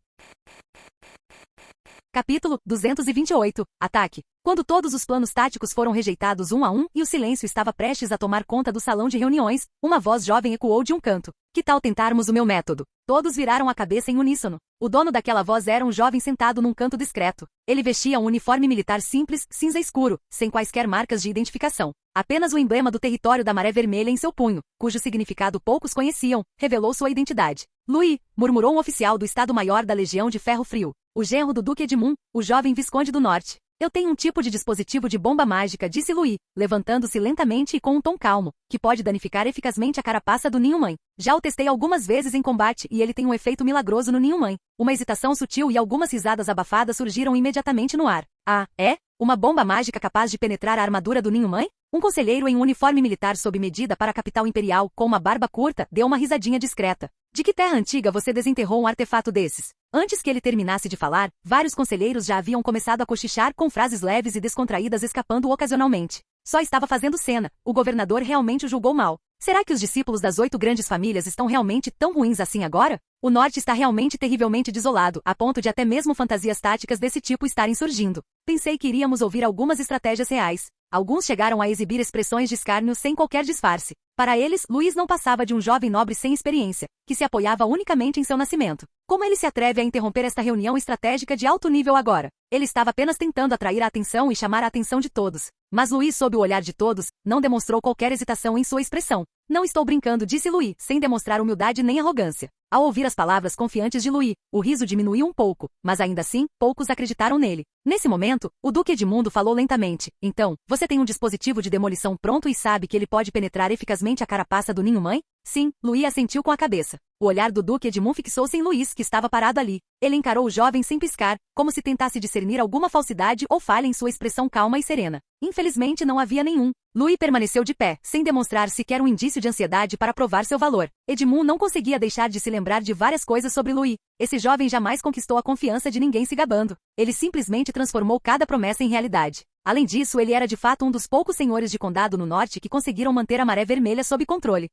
B: Capítulo 228. Ataque. Quando todos os planos táticos foram rejeitados um a um e o silêncio estava prestes a tomar conta do salão de reuniões, uma voz jovem ecoou de um canto. Que tal tentarmos o meu método? Todos viraram a cabeça em uníssono. O dono daquela voz era um jovem sentado num canto discreto. Ele vestia um uniforme militar simples, cinza escuro, sem quaisquer marcas de identificação. Apenas o emblema do território da Maré Vermelha em seu punho, cujo significado poucos conheciam, revelou sua identidade. Louis, murmurou um oficial do Estado-Maior da Legião de Ferro Frio. O genro do Duque Edmund, o jovem Visconde do Norte. Eu tenho um tipo de dispositivo de bomba mágica, disse Louis, levantando-se lentamente e com um tom calmo, que pode danificar eficazmente a carapaça do ninho-mãe. Já o testei algumas vezes em combate e ele tem um efeito milagroso no ninho-mãe. Uma hesitação sutil e algumas risadas abafadas surgiram imediatamente no ar. Ah, é? Uma bomba mágica capaz de penetrar a armadura do ninho-mãe? Um conselheiro em um uniforme militar sob medida para a capital imperial, com uma barba curta, deu uma risadinha discreta. De que terra antiga você desenterrou um artefato desses? Antes que ele terminasse de falar, vários conselheiros já haviam começado a cochichar com frases leves e descontraídas escapando ocasionalmente. Só estava fazendo cena, o governador realmente o julgou mal. Será que os discípulos das 8 grandes famílias estão realmente tão ruins assim agora? O norte está realmente terrivelmente desolado, a ponto de até mesmo fantasias táticas desse tipo estarem surgindo. Pensei que iríamos ouvir algumas estratégias reais. Alguns chegaram a exibir expressões de escárnio sem qualquer disfarce. Para eles, Luiz não passava de um jovem nobre sem experiência, que se apoiava unicamente em seu nascimento. Como ele se atreve a interromper esta reunião estratégica de alto nível agora? Ele estava apenas tentando atrair a atenção e chamar a atenção de todos. Mas Luiz, sob o olhar de todos, não demonstrou qualquer hesitação em sua expressão. Não estou brincando, disse Luiz, sem demonstrar humildade nem arrogância. Ao ouvir as palavras confiantes de Luiz, o riso diminuiu um pouco, mas ainda assim, poucos acreditaram nele. Nesse momento, o Duque Edmundo falou lentamente. Então, você tem um dispositivo de demolição pronto e sabe que ele pode penetrar eficazmente a carapaça do ninho-mãe? Sim, Luiz assentiu com a cabeça. O olhar do Duque Edmund fixou-se em Luiz, que estava parado ali. Ele encarou o jovem sem piscar, como se tentasse discernir alguma falsidade ou falha em sua expressão calma e serena. Infelizmente não havia nenhum. Luiz permaneceu de pé, sem demonstrar sequer um indício de ansiedade para provar seu valor. Edmund não conseguia deixar de se lembrar lembrar de várias coisas sobre Louis. Esse jovem jamais conquistou a confiança de ninguém se gabando. Ele simplesmente transformou cada promessa em realidade. Além disso, ele era de fato um dos poucos senhores de condado no norte que conseguiram manter a Maré Vermelha sob controle.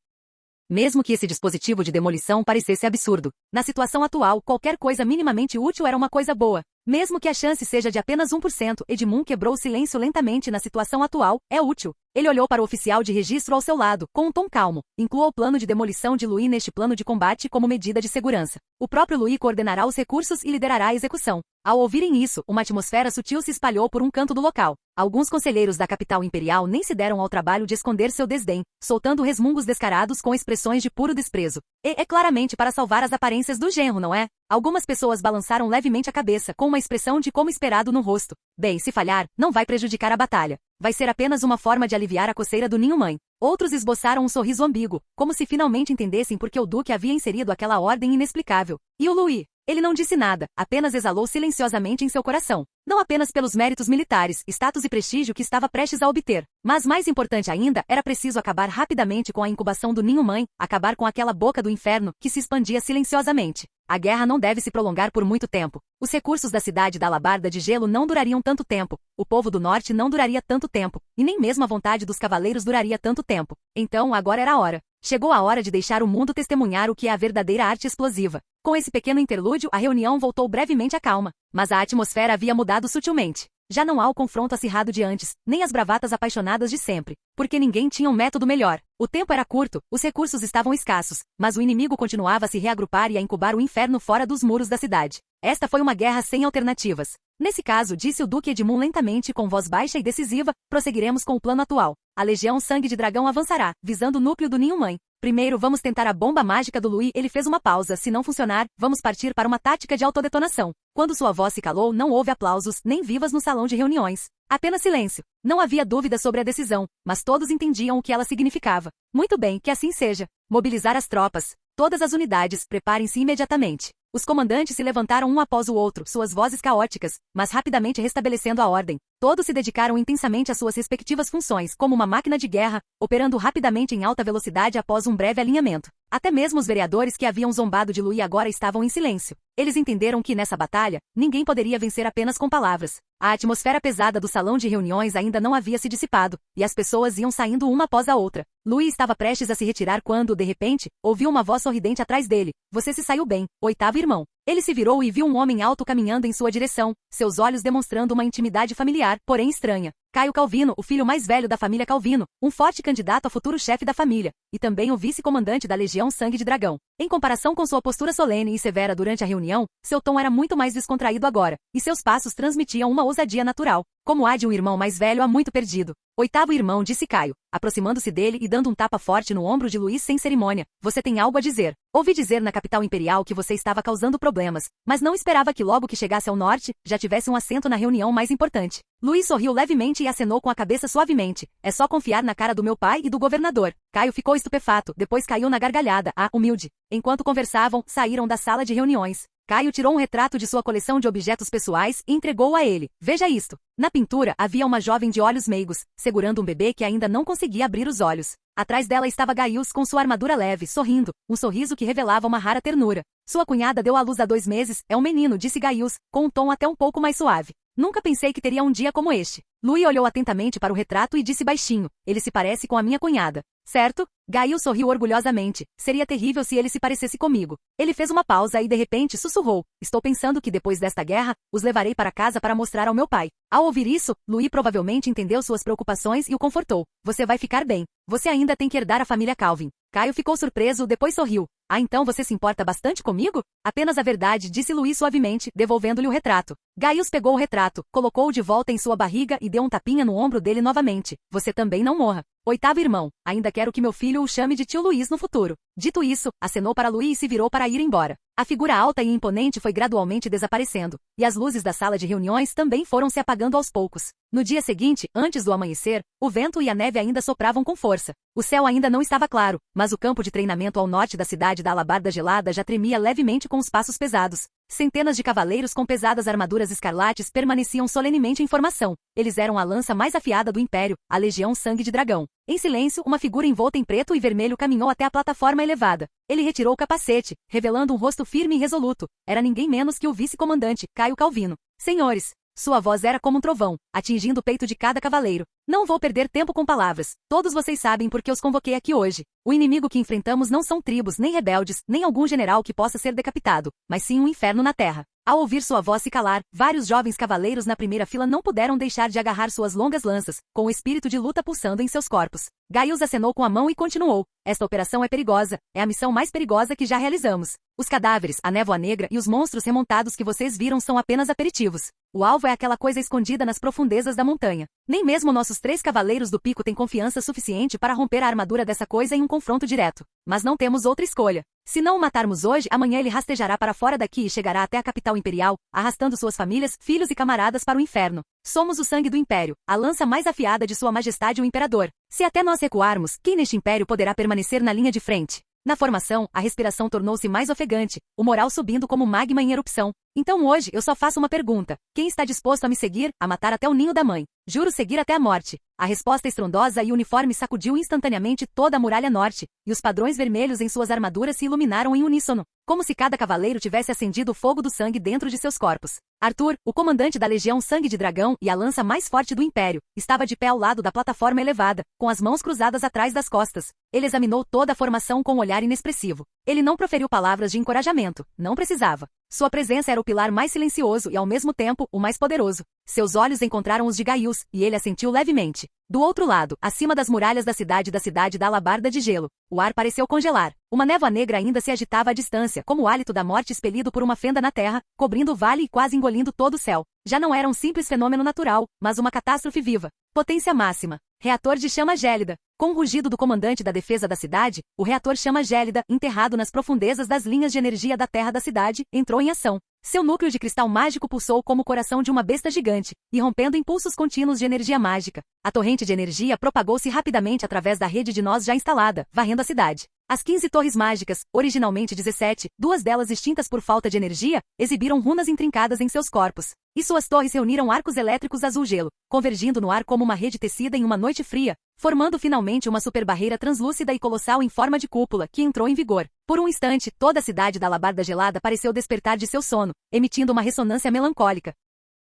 B: Mesmo que esse dispositivo de demolição parecesse absurdo, na situação atual, qualquer coisa minimamente útil era uma coisa boa. Mesmo que a chance seja de apenas 1%, Edmund quebrou o silêncio lentamente na situação atual, é útil. Ele olhou para o oficial de registro ao seu lado, com um tom calmo. Inclua o plano de demolição de Louis neste plano de combate como medida de segurança. O próprio Louis coordenará os recursos e liderará a execução. Ao ouvirem isso, uma atmosfera sutil se espalhou por um canto do local. Alguns conselheiros da capital imperial nem se deram ao trabalho de esconder seu desdém, soltando resmungos descarados com expressões de puro desprezo. E é claramente para salvar as aparências do genro, não é? Algumas pessoas balançaram levemente a cabeça, com uma expressão de como esperado no rosto. Bem, se falhar, não vai prejudicar a batalha. Vai ser apenas uma forma de aliviar a coceira do ninho-mãe. Outros esboçaram um sorriso ambíguo, como se finalmente entendessem por que o Duque havia inserido aquela ordem inexplicável. E o Louis? Ele não disse nada, apenas exalou silenciosamente em seu coração. Não apenas pelos méritos militares, status e prestígio que estava prestes a obter. Mas mais importante ainda, era preciso acabar rapidamente com a incubação do ninho-mãe, acabar com aquela boca do inferno que se expandia silenciosamente. A guerra não deve se prolongar por muito tempo. Os recursos da cidade da Alabarda de Gelo não durariam tanto tempo. O povo do norte não duraria tanto tempo. E nem mesmo a vontade dos cavaleiros duraria tanto tempo. Então agora era a hora. Chegou a hora de deixar o mundo testemunhar o que é a verdadeira arte explosiva. Com esse pequeno interlúdio, a reunião voltou brevemente à calma. Mas a atmosfera havia mudado sutilmente. Já não há o confronto acirrado de antes, nem as bravatas apaixonadas de sempre. Porque ninguém tinha um método melhor. O tempo era curto, os recursos estavam escassos, mas o inimigo continuava a se reagrupar e a incubar o inferno fora dos muros da cidade. Esta foi uma guerra sem alternativas. Nesse caso, disse o Duque Edmund lentamente com voz baixa e decisiva, prosseguiremos com o plano atual. A Legião Sangue de Dragão avançará, visando o núcleo do ninho-mãe. Primeiro vamos tentar a bomba mágica do Louis. Ele fez uma pausa. Se não funcionar, vamos partir para uma tática de autodetonação. Quando sua voz se calou, não houve aplausos, nem vivas no salão de reuniões. Apenas silêncio. Não havia dúvida sobre a decisão, mas todos entendiam o que ela significava. Muito bem, que assim seja. Mobilizar as tropas. Todas as unidades, preparem-se imediatamente. Os comandantes se levantaram um após o outro, suas vozes caóticas, mas rapidamente restabelecendo a ordem. Todos se dedicaram intensamente às suas respectivas funções, como uma máquina de guerra, operando rapidamente em alta velocidade após um breve alinhamento. Até mesmo os vereadores que haviam zombado de Louis agora estavam em silêncio. Eles entenderam que, nessa batalha, ninguém poderia vencer apenas com palavras. A atmosfera pesada do salão de reuniões ainda não havia se dissipado, e as pessoas iam saindo uma após a outra. Louis estava prestes a se retirar quando, de repente, ouviu uma voz sorridente atrás dele. Você se saiu bem, oitavo irmão. Ele se virou e viu um homem alto caminhando em sua direção, seus olhos demonstrando uma intimidade familiar, porém estranha. Caio Calvino, o filho mais velho da família Calvino, um forte candidato a futuro chefe da família, e também o vice-comandante da Legião Sangue de Dragão. Em comparação com sua postura solene e severa durante a reunião, seu tom era muito mais descontraído agora, e seus passos transmitiam uma ousadia natural, como a de um irmão mais velho há muito perdido. Oitavo irmão, disse Caio, aproximando-se dele e dando um tapa forte no ombro de Louis sem cerimônia. Você tem algo a dizer. Ouvi dizer na capital imperial que você estava causando problemas, mas não esperava que logo que chegasse ao norte, já tivesse um assento na reunião mais importante. Louis sorriu levemente e acenou com a cabeça suavemente. É só confiar na cara do meu pai e do governador. Caio ficou estupefato, depois caiu na gargalhada, humilde. Enquanto conversavam, saíram da sala de reuniões. Caio tirou um retrato de sua coleção de objetos pessoais e entregou-o a ele. Veja isto. Na pintura, havia uma jovem de olhos meigos, segurando um bebê que ainda não conseguia abrir os olhos. Atrás dela estava Gaius com sua armadura leve, sorrindo, um sorriso que revelava uma rara ternura. Sua cunhada deu à luz há 2 meses, é um menino, disse Gaius, com um tom até um pouco mais suave. Nunca pensei que teria um dia como este. Louis olhou atentamente para o retrato e disse baixinho, ele se parece com a minha cunhada. Certo? Gaius sorriu orgulhosamente. Seria terrível se ele se parecesse comigo. Ele fez uma pausa e de repente sussurrou. Estou pensando que depois desta guerra, os levarei para casa para mostrar ao meu pai. Ao ouvir isso, Louis provavelmente entendeu suas preocupações e o confortou. Você vai ficar bem. Você ainda tem que herdar a família Calvin. Caio ficou surpreso, depois sorriu. Então você se importa bastante comigo? Apenas a verdade, disse Louis suavemente, devolvendo-lhe o retrato. Gaius pegou o retrato, colocou-o de volta em sua barriga e deu um tapinha no ombro dele novamente. Você também não morra. Oitavo irmão, ainda quero que meu filho o chame de tio Louis no futuro. Dito isso, acenou para Louis e se virou para ir embora. A figura alta e imponente foi gradualmente desaparecendo, e as luzes da sala de reuniões também foram se apagando aos poucos. No dia seguinte, antes do amanhecer, o vento e a neve ainda sopravam com força. O céu ainda não estava claro, mas o campo de treinamento ao norte da cidade da Alabarda Gelada já tremia levemente com os passos pesados. Centenas de cavaleiros com pesadas armaduras escarlates permaneciam solenemente em formação. Eles eram a lança mais afiada do Império, a Legião Sangue de Dragão. Em silêncio, uma figura envolta em preto e vermelho caminhou até a plataforma elevada. Ele retirou o capacete, revelando um rosto firme e resoluto. Era ninguém menos que o vice-comandante, Caio Calvino. Senhores, sua voz era como um trovão, atingindo o peito de cada cavaleiro. Não vou perder tempo com palavras. Todos vocês sabem por que os convoquei aqui hoje. O inimigo que enfrentamos não são tribos, nem rebeldes, nem algum general que possa ser decapitado, mas sim um inferno na terra. Ao ouvir sua voz se calar, vários jovens cavaleiros na primeira fila não puderam deixar de agarrar suas longas lanças, com o espírito de luta pulsando em seus corpos. Gaius acenou com a mão e continuou. Esta operação é perigosa, é a missão mais perigosa que já realizamos. Os cadáveres, a névoa negra e os monstros remontados que vocês viram são apenas aperitivos. O alvo é aquela coisa escondida nas profundezas da montanha. Nem mesmo nossos 3 cavaleiros do pico têm confiança suficiente para romper a armadura dessa coisa em um confronto direto. Mas não temos outra escolha. Se não o matarmos hoje, amanhã ele rastejará para fora daqui e chegará até a capital imperial, arrastando suas famílias, filhos e camaradas para o inferno. Somos o sangue do Império, a lança mais afiada de Sua Majestade o Imperador. Se até nós recuarmos, quem neste Império poderá permanecer na linha de frente? Na formação, a respiração tornou-se mais ofegante, o moral subindo como magma em erupção. Então hoje eu só faço uma pergunta. Quem está disposto a me seguir, a matar até o ninho da mãe? Juro seguir até a morte. A resposta estrondosa e uniforme sacudiu instantaneamente toda a muralha norte, e os padrões vermelhos em suas armaduras se iluminaram em uníssono, como se cada cavaleiro tivesse acendido o fogo do sangue dentro de seus corpos. Arthur, o comandante da Legião Sangue de Dragão e a lança mais forte do Império, estava de pé ao lado da plataforma elevada, com as mãos cruzadas atrás das costas. Ele examinou toda a formação com um olhar inexpressivo. Ele não proferiu palavras de encorajamento, não precisava. Sua presença era o pilar mais silencioso e, ao mesmo tempo, o mais poderoso. Seus olhos encontraram os de Gaius, e ele assentiu levemente. Do outro lado, acima das muralhas da cidade da Alabarda de Gelo, o ar pareceu congelar. Uma névoa negra ainda se agitava à distância, como o hálito da morte expelido por uma fenda na terra, cobrindo o vale e quase engolindo todo o céu. Já não era um simples fenômeno natural, mas uma catástrofe viva. Potência máxima. Reator de chama gélida. Com o rugido do comandante da defesa da cidade, o reator chama gélida, enterrado nas profundezas das linhas de energia da terra da cidade, entrou em ação. Seu núcleo de cristal mágico pulsou como o coração de uma besta gigante, irrompendo impulsos contínuos de energia mágica. A torrente de energia propagou-se rapidamente através da rede de nós já instalada, varrendo a cidade. As 15 torres mágicas, originalmente 17, 2 delas extintas por falta de energia, exibiram runas intrincadas em seus corpos. E suas torres reuniram arcos elétricos azul-gelo, convergindo no ar como uma rede tecida em uma noite fria, formando finalmente uma superbarreira translúcida e colossal em forma de cúpula, que entrou em vigor. Por um instante, toda a cidade da Alabarda Gelada pareceu despertar de seu sono, emitindo uma ressonância melancólica.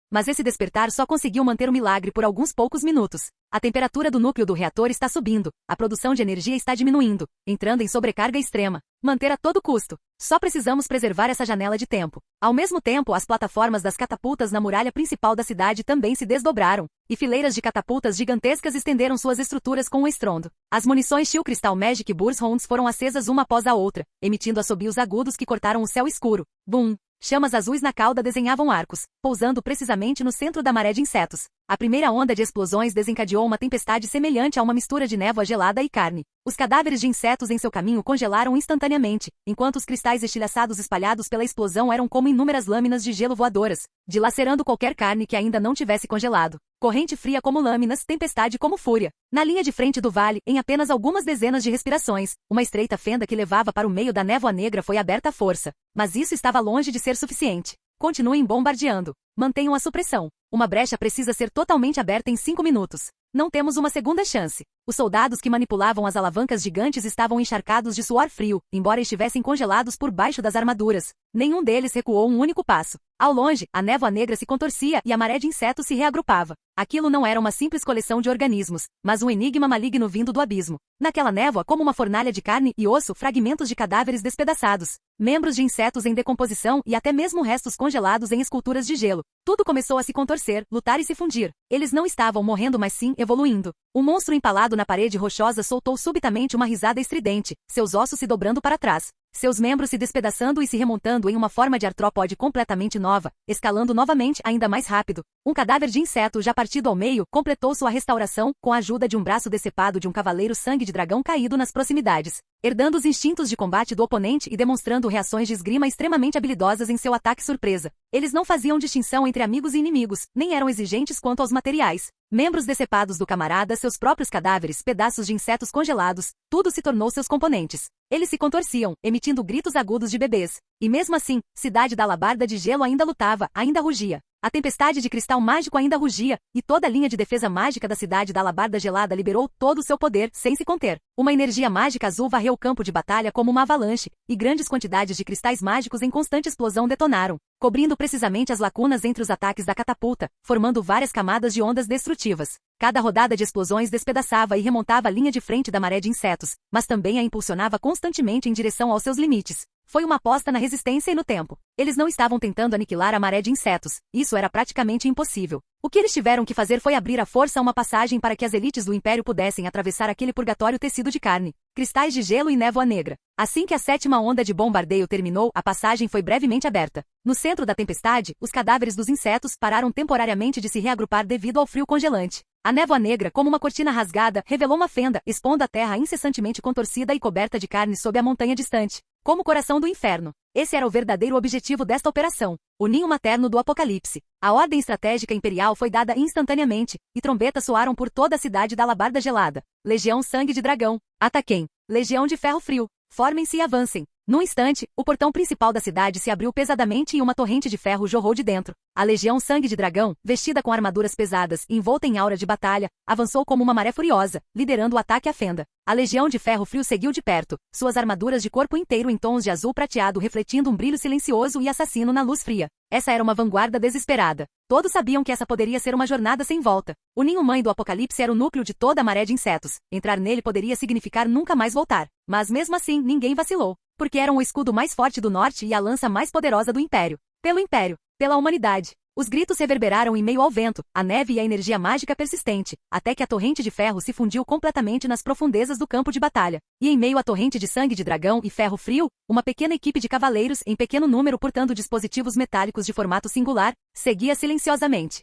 B: Mas esse despertar só conseguiu manter o milagre por alguns poucos minutos. A temperatura do núcleo do reator está subindo, a produção de energia está diminuindo, entrando em sobrecarga extrema. Manter a todo custo. Só precisamos preservar essa janela de tempo. Ao mesmo tempo, as plataformas das catapultas na muralha principal da cidade também se desdobraram, e fileiras de catapultas gigantescas estenderam suas estruturas com um estrondo. As munições Shield Crystal Magic Burst Rounds foram acesas uma após a outra, emitindo assobios agudos que cortaram o céu escuro. Bum! Chamas azuis na cauda desenhavam arcos, pousando precisamente no centro da maré de insetos. A primeira onda de explosões desencadeou uma tempestade semelhante a uma mistura de névoa gelada e carne. Os cadáveres de insetos em seu caminho congelaram instantaneamente, enquanto os cristais estilhaçados espalhados pela explosão eram como inúmeras lâminas de gelo voadoras, dilacerando qualquer carne que ainda não tivesse congelado. Corrente fria como lâminas, tempestade como fúria. Na linha de frente do vale, em apenas algumas dezenas de respirações, uma estreita fenda que levava para o meio da névoa negra foi aberta à força. Mas isso estava longe de ser suficiente. Continuem bombardeando. Mantenham a supressão. Uma brecha precisa ser totalmente aberta em 5 minutos. Não temos uma segunda chance. Os soldados que manipulavam as alavancas gigantes estavam encharcados de suor frio, embora estivessem congelados por baixo das armaduras. Nenhum deles recuou um único passo. Ao longe, a névoa negra se contorcia e a maré de insetos se reagrupava. Aquilo não era uma simples coleção de organismos, mas um enigma maligno vindo do abismo. Naquela névoa, como uma fornalha de carne e osso, fragmentos de cadáveres despedaçados, membros de insetos em decomposição e até mesmo restos congelados em esculturas de gelo. Tudo começou a se contorcer, lutar e se fundir. Eles não estavam morrendo, mas sim evoluindo. O monstro empalado na parede rochosa soltou subitamente uma risada estridente, seus ossos se dobrando para trás. Seus membros se despedaçando e se remontando em uma forma de artrópode completamente nova, escalando novamente ainda mais rápido. Um cadáver de inseto já partido ao meio completou sua restauração com a ajuda de um braço decepado de um cavaleiro sangue de dragão caído nas proximidades, herdando os instintos de combate do oponente e demonstrando reações de esgrima extremamente habilidosas em seu ataque surpresa. Eles não faziam distinção entre amigos e inimigos, nem eram exigentes quanto aos materiais. Membros decepados do camarada, seus próprios cadáveres, pedaços de insetos congelados, tudo se tornou seus componentes. Eles se contorciam, emitindo gritos agudos de bebês. E mesmo assim, Cidade da Alabarda de Gelo ainda lutava, ainda rugia. A tempestade de cristal mágico ainda rugia, e toda a linha de defesa mágica da Cidade da Alabarda Gelada liberou todo o seu poder, sem se conter. Uma energia mágica azul varreu o campo de batalha como uma avalanche, e grandes quantidades de cristais mágicos em constante explosão detonaram, cobrindo precisamente as lacunas entre os ataques da catapulta, formando várias camadas de ondas destrutivas. Cada rodada de explosões despedaçava e remontava a linha de frente da maré de insetos, mas também a impulsionava constantemente em direção aos seus limites. Foi uma aposta na resistência e no tempo. Eles não estavam tentando aniquilar a maré de insetos, isso era praticamente impossível. O que eles tiveram que fazer foi abrir à força uma passagem para que as elites do Império pudessem atravessar aquele purgatório tecido de carne, cristais de gelo e névoa negra. Assim que a 7ª onda de bombardeio terminou, a passagem foi brevemente aberta. No centro da tempestade, os cadáveres dos insetos pararam temporariamente de se reagrupar devido ao frio congelante. A névoa negra, como uma cortina rasgada, revelou uma fenda, expondo a terra incessantemente contorcida e coberta de carne sob a montanha distante, como o coração do inferno. Esse era o verdadeiro objetivo desta operação, o ninho materno do apocalipse. A ordem estratégica imperial foi dada instantaneamente, e trombetas soaram por toda a cidade da Alabarda Gelada. Legião Sangue de Dragão, ataquem. Legião de Ferro Frio, formem-se e avancem. Num instante, o portão principal da cidade se abriu pesadamente e uma torrente de ferro jorrou de dentro. A Legião Sangue de Dragão, vestida com armaduras pesadas e envolta em aura de batalha, avançou como uma maré furiosa, liderando o ataque à fenda. A Legião de Ferro Frio seguiu de perto, suas armaduras de corpo inteiro em tons de azul prateado refletindo um brilho silencioso e assassino na luz fria. Essa era uma vanguarda desesperada. Todos sabiam que essa poderia ser uma jornada sem volta. O ninho-mãe do apocalipse era o núcleo de toda a maré de insetos. Entrar nele poderia significar nunca mais voltar. Mas mesmo assim, ninguém vacilou. Porque eram o escudo mais forte do norte e a lança mais poderosa do Império. Pelo Império. Pela humanidade. Os gritos reverberaram em meio ao vento, a neve e a energia mágica persistente, até que a torrente de ferro se fundiu completamente nas profundezas do campo de batalha. E em meio à torrente de sangue de dragão e ferro frio, uma pequena equipe de cavaleiros, em pequeno número portando dispositivos metálicos de formato singular, seguia silenciosamente.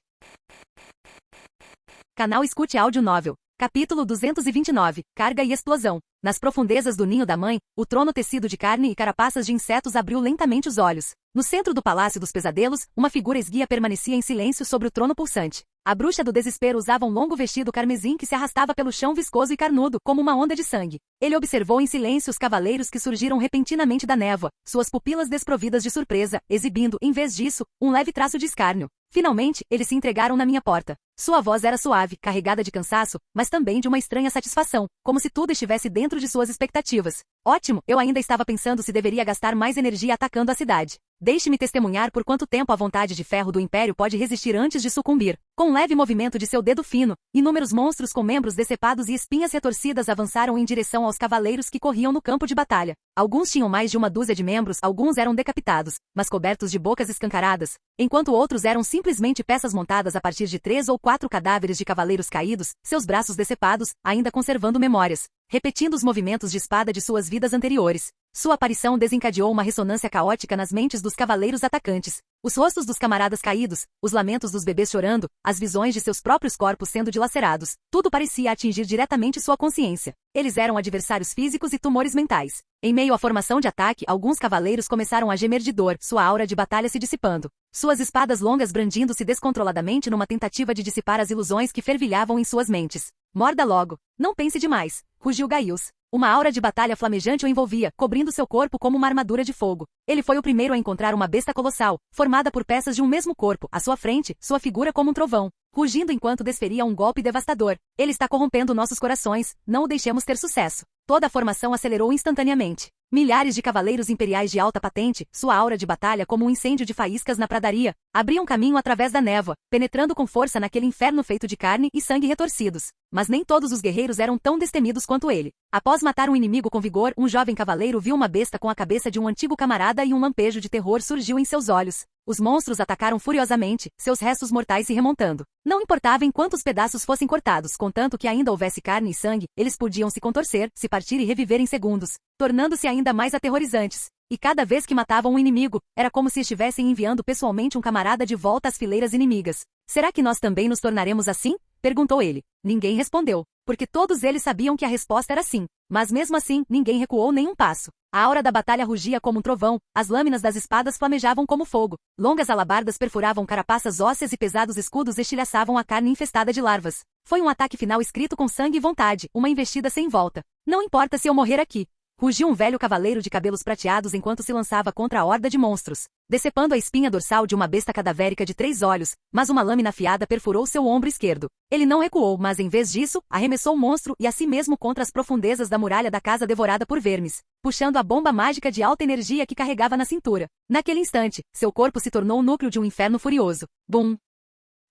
B: Canal Escute Áudio Novel. Capítulo 229. Carga e explosão. Nas profundezas do ninho da mãe, o trono tecido de carne e carapaças de insetos abriu lentamente os olhos. No centro do Palácio dos Pesadelos, uma figura esguia permanecia em silêncio sobre o trono pulsante. A bruxa do desespero usava um longo vestido carmesim que se arrastava pelo chão viscoso e carnudo, como uma onda de sangue. Ele observou em silêncio os cavaleiros que surgiram repentinamente da névoa, suas pupilas desprovidas de surpresa, exibindo, em vez disso, um leve traço de escárnio. Finalmente, eles se entregaram na minha porta. Sua voz era suave, carregada de cansaço, mas também de uma estranha satisfação, como se tudo estivesse dentro de suas expectativas. Ótimo, eu ainda estava pensando se deveria gastar mais energia atacando a cidade. Deixe-me testemunhar por quanto tempo a vontade de ferro do Império pode resistir antes de sucumbir. Com um leve movimento de seu dedo fino, inúmeros monstros com membros decepados e espinhas retorcidas avançaram em direção aos cavaleiros que corriam no campo de batalha. Alguns tinham mais de uma dúzia de membros, alguns eram decapitados, mas cobertos de bocas escancaradas, enquanto outros eram simplesmente peças montadas a partir de 3 ou 4 cadáveres de cavaleiros caídos, seus braços decepados, ainda conservando memórias, repetindo os movimentos de espada de suas vidas anteriores. Sua aparição desencadeou uma ressonância caótica nas mentes dos cavaleiros atacantes. Os rostos dos camaradas caídos, os lamentos dos bebês chorando, as visões de seus próprios corpos sendo dilacerados, tudo parecia atingir diretamente sua consciência. Eles eram adversários físicos e tumores mentais. Em meio à formação de ataque, alguns cavaleiros começaram a gemer de dor, sua aura de batalha se dissipando. Suas espadas longas brandindo-se descontroladamente numa tentativa de dissipar as ilusões que fervilhavam em suas mentes. Morda logo. Não pense demais, rugiu Gaius. Uma aura de batalha flamejante o envolvia, cobrindo seu corpo como uma armadura de fogo. Ele foi o primeiro a encontrar uma besta colossal, formada por peças de um mesmo corpo, à sua frente, sua figura como um trovão, rugindo enquanto desferia um golpe devastador. Ele está corrompendo nossos corações, não o deixemos ter sucesso. Toda a formação acelerou instantaneamente. Milhares de cavaleiros imperiais de alta patente, sua aura de batalha como um incêndio de faíscas na pradaria, abriam caminho através da névoa, penetrando com força naquele inferno feito de carne e sangue retorcidos. Mas nem todos os guerreiros eram tão destemidos quanto ele. Após matar um inimigo com vigor, um jovem cavaleiro viu uma besta com a cabeça de um antigo camarada e um lampejo de terror surgiu em seus olhos. Os monstros atacaram furiosamente, seus restos mortais se remontando. Não importava em quantos pedaços fossem cortados, contanto que ainda houvesse carne e sangue, eles podiam se contorcer, se partir e reviver em segundos, tornando-se ainda mais aterrorizantes. E cada vez que matavam um inimigo, era como se estivessem enviando pessoalmente um camarada de volta às fileiras inimigas. Será que nós também nos tornaremos assim? Perguntou ele. Ninguém respondeu, porque todos eles sabiam que a resposta era sim. Mas mesmo assim, ninguém recuou nem um passo. A aura da batalha rugia como um trovão, as lâminas das espadas flamejavam como fogo. Longas alabardas perfuravam carapaças ósseas e pesados escudos estilhaçavam a carne infestada de larvas. Foi um ataque final escrito com sangue e vontade, uma investida sem volta. Não importa se eu morrer aqui. Rugiu um velho cavaleiro de cabelos prateados enquanto se lançava contra a horda de monstros, decepando a espinha dorsal de uma besta cadavérica de 3 olhos, mas uma lâmina afiada perfurou seu ombro esquerdo. Ele não recuou, mas em vez disso, arremessou o monstro e a si mesmo contra as profundezas da muralha da casa devorada por vermes, puxando a bomba mágica de alta energia que carregava na cintura. Naquele instante, seu corpo se tornou o núcleo de um inferno furioso. Bum!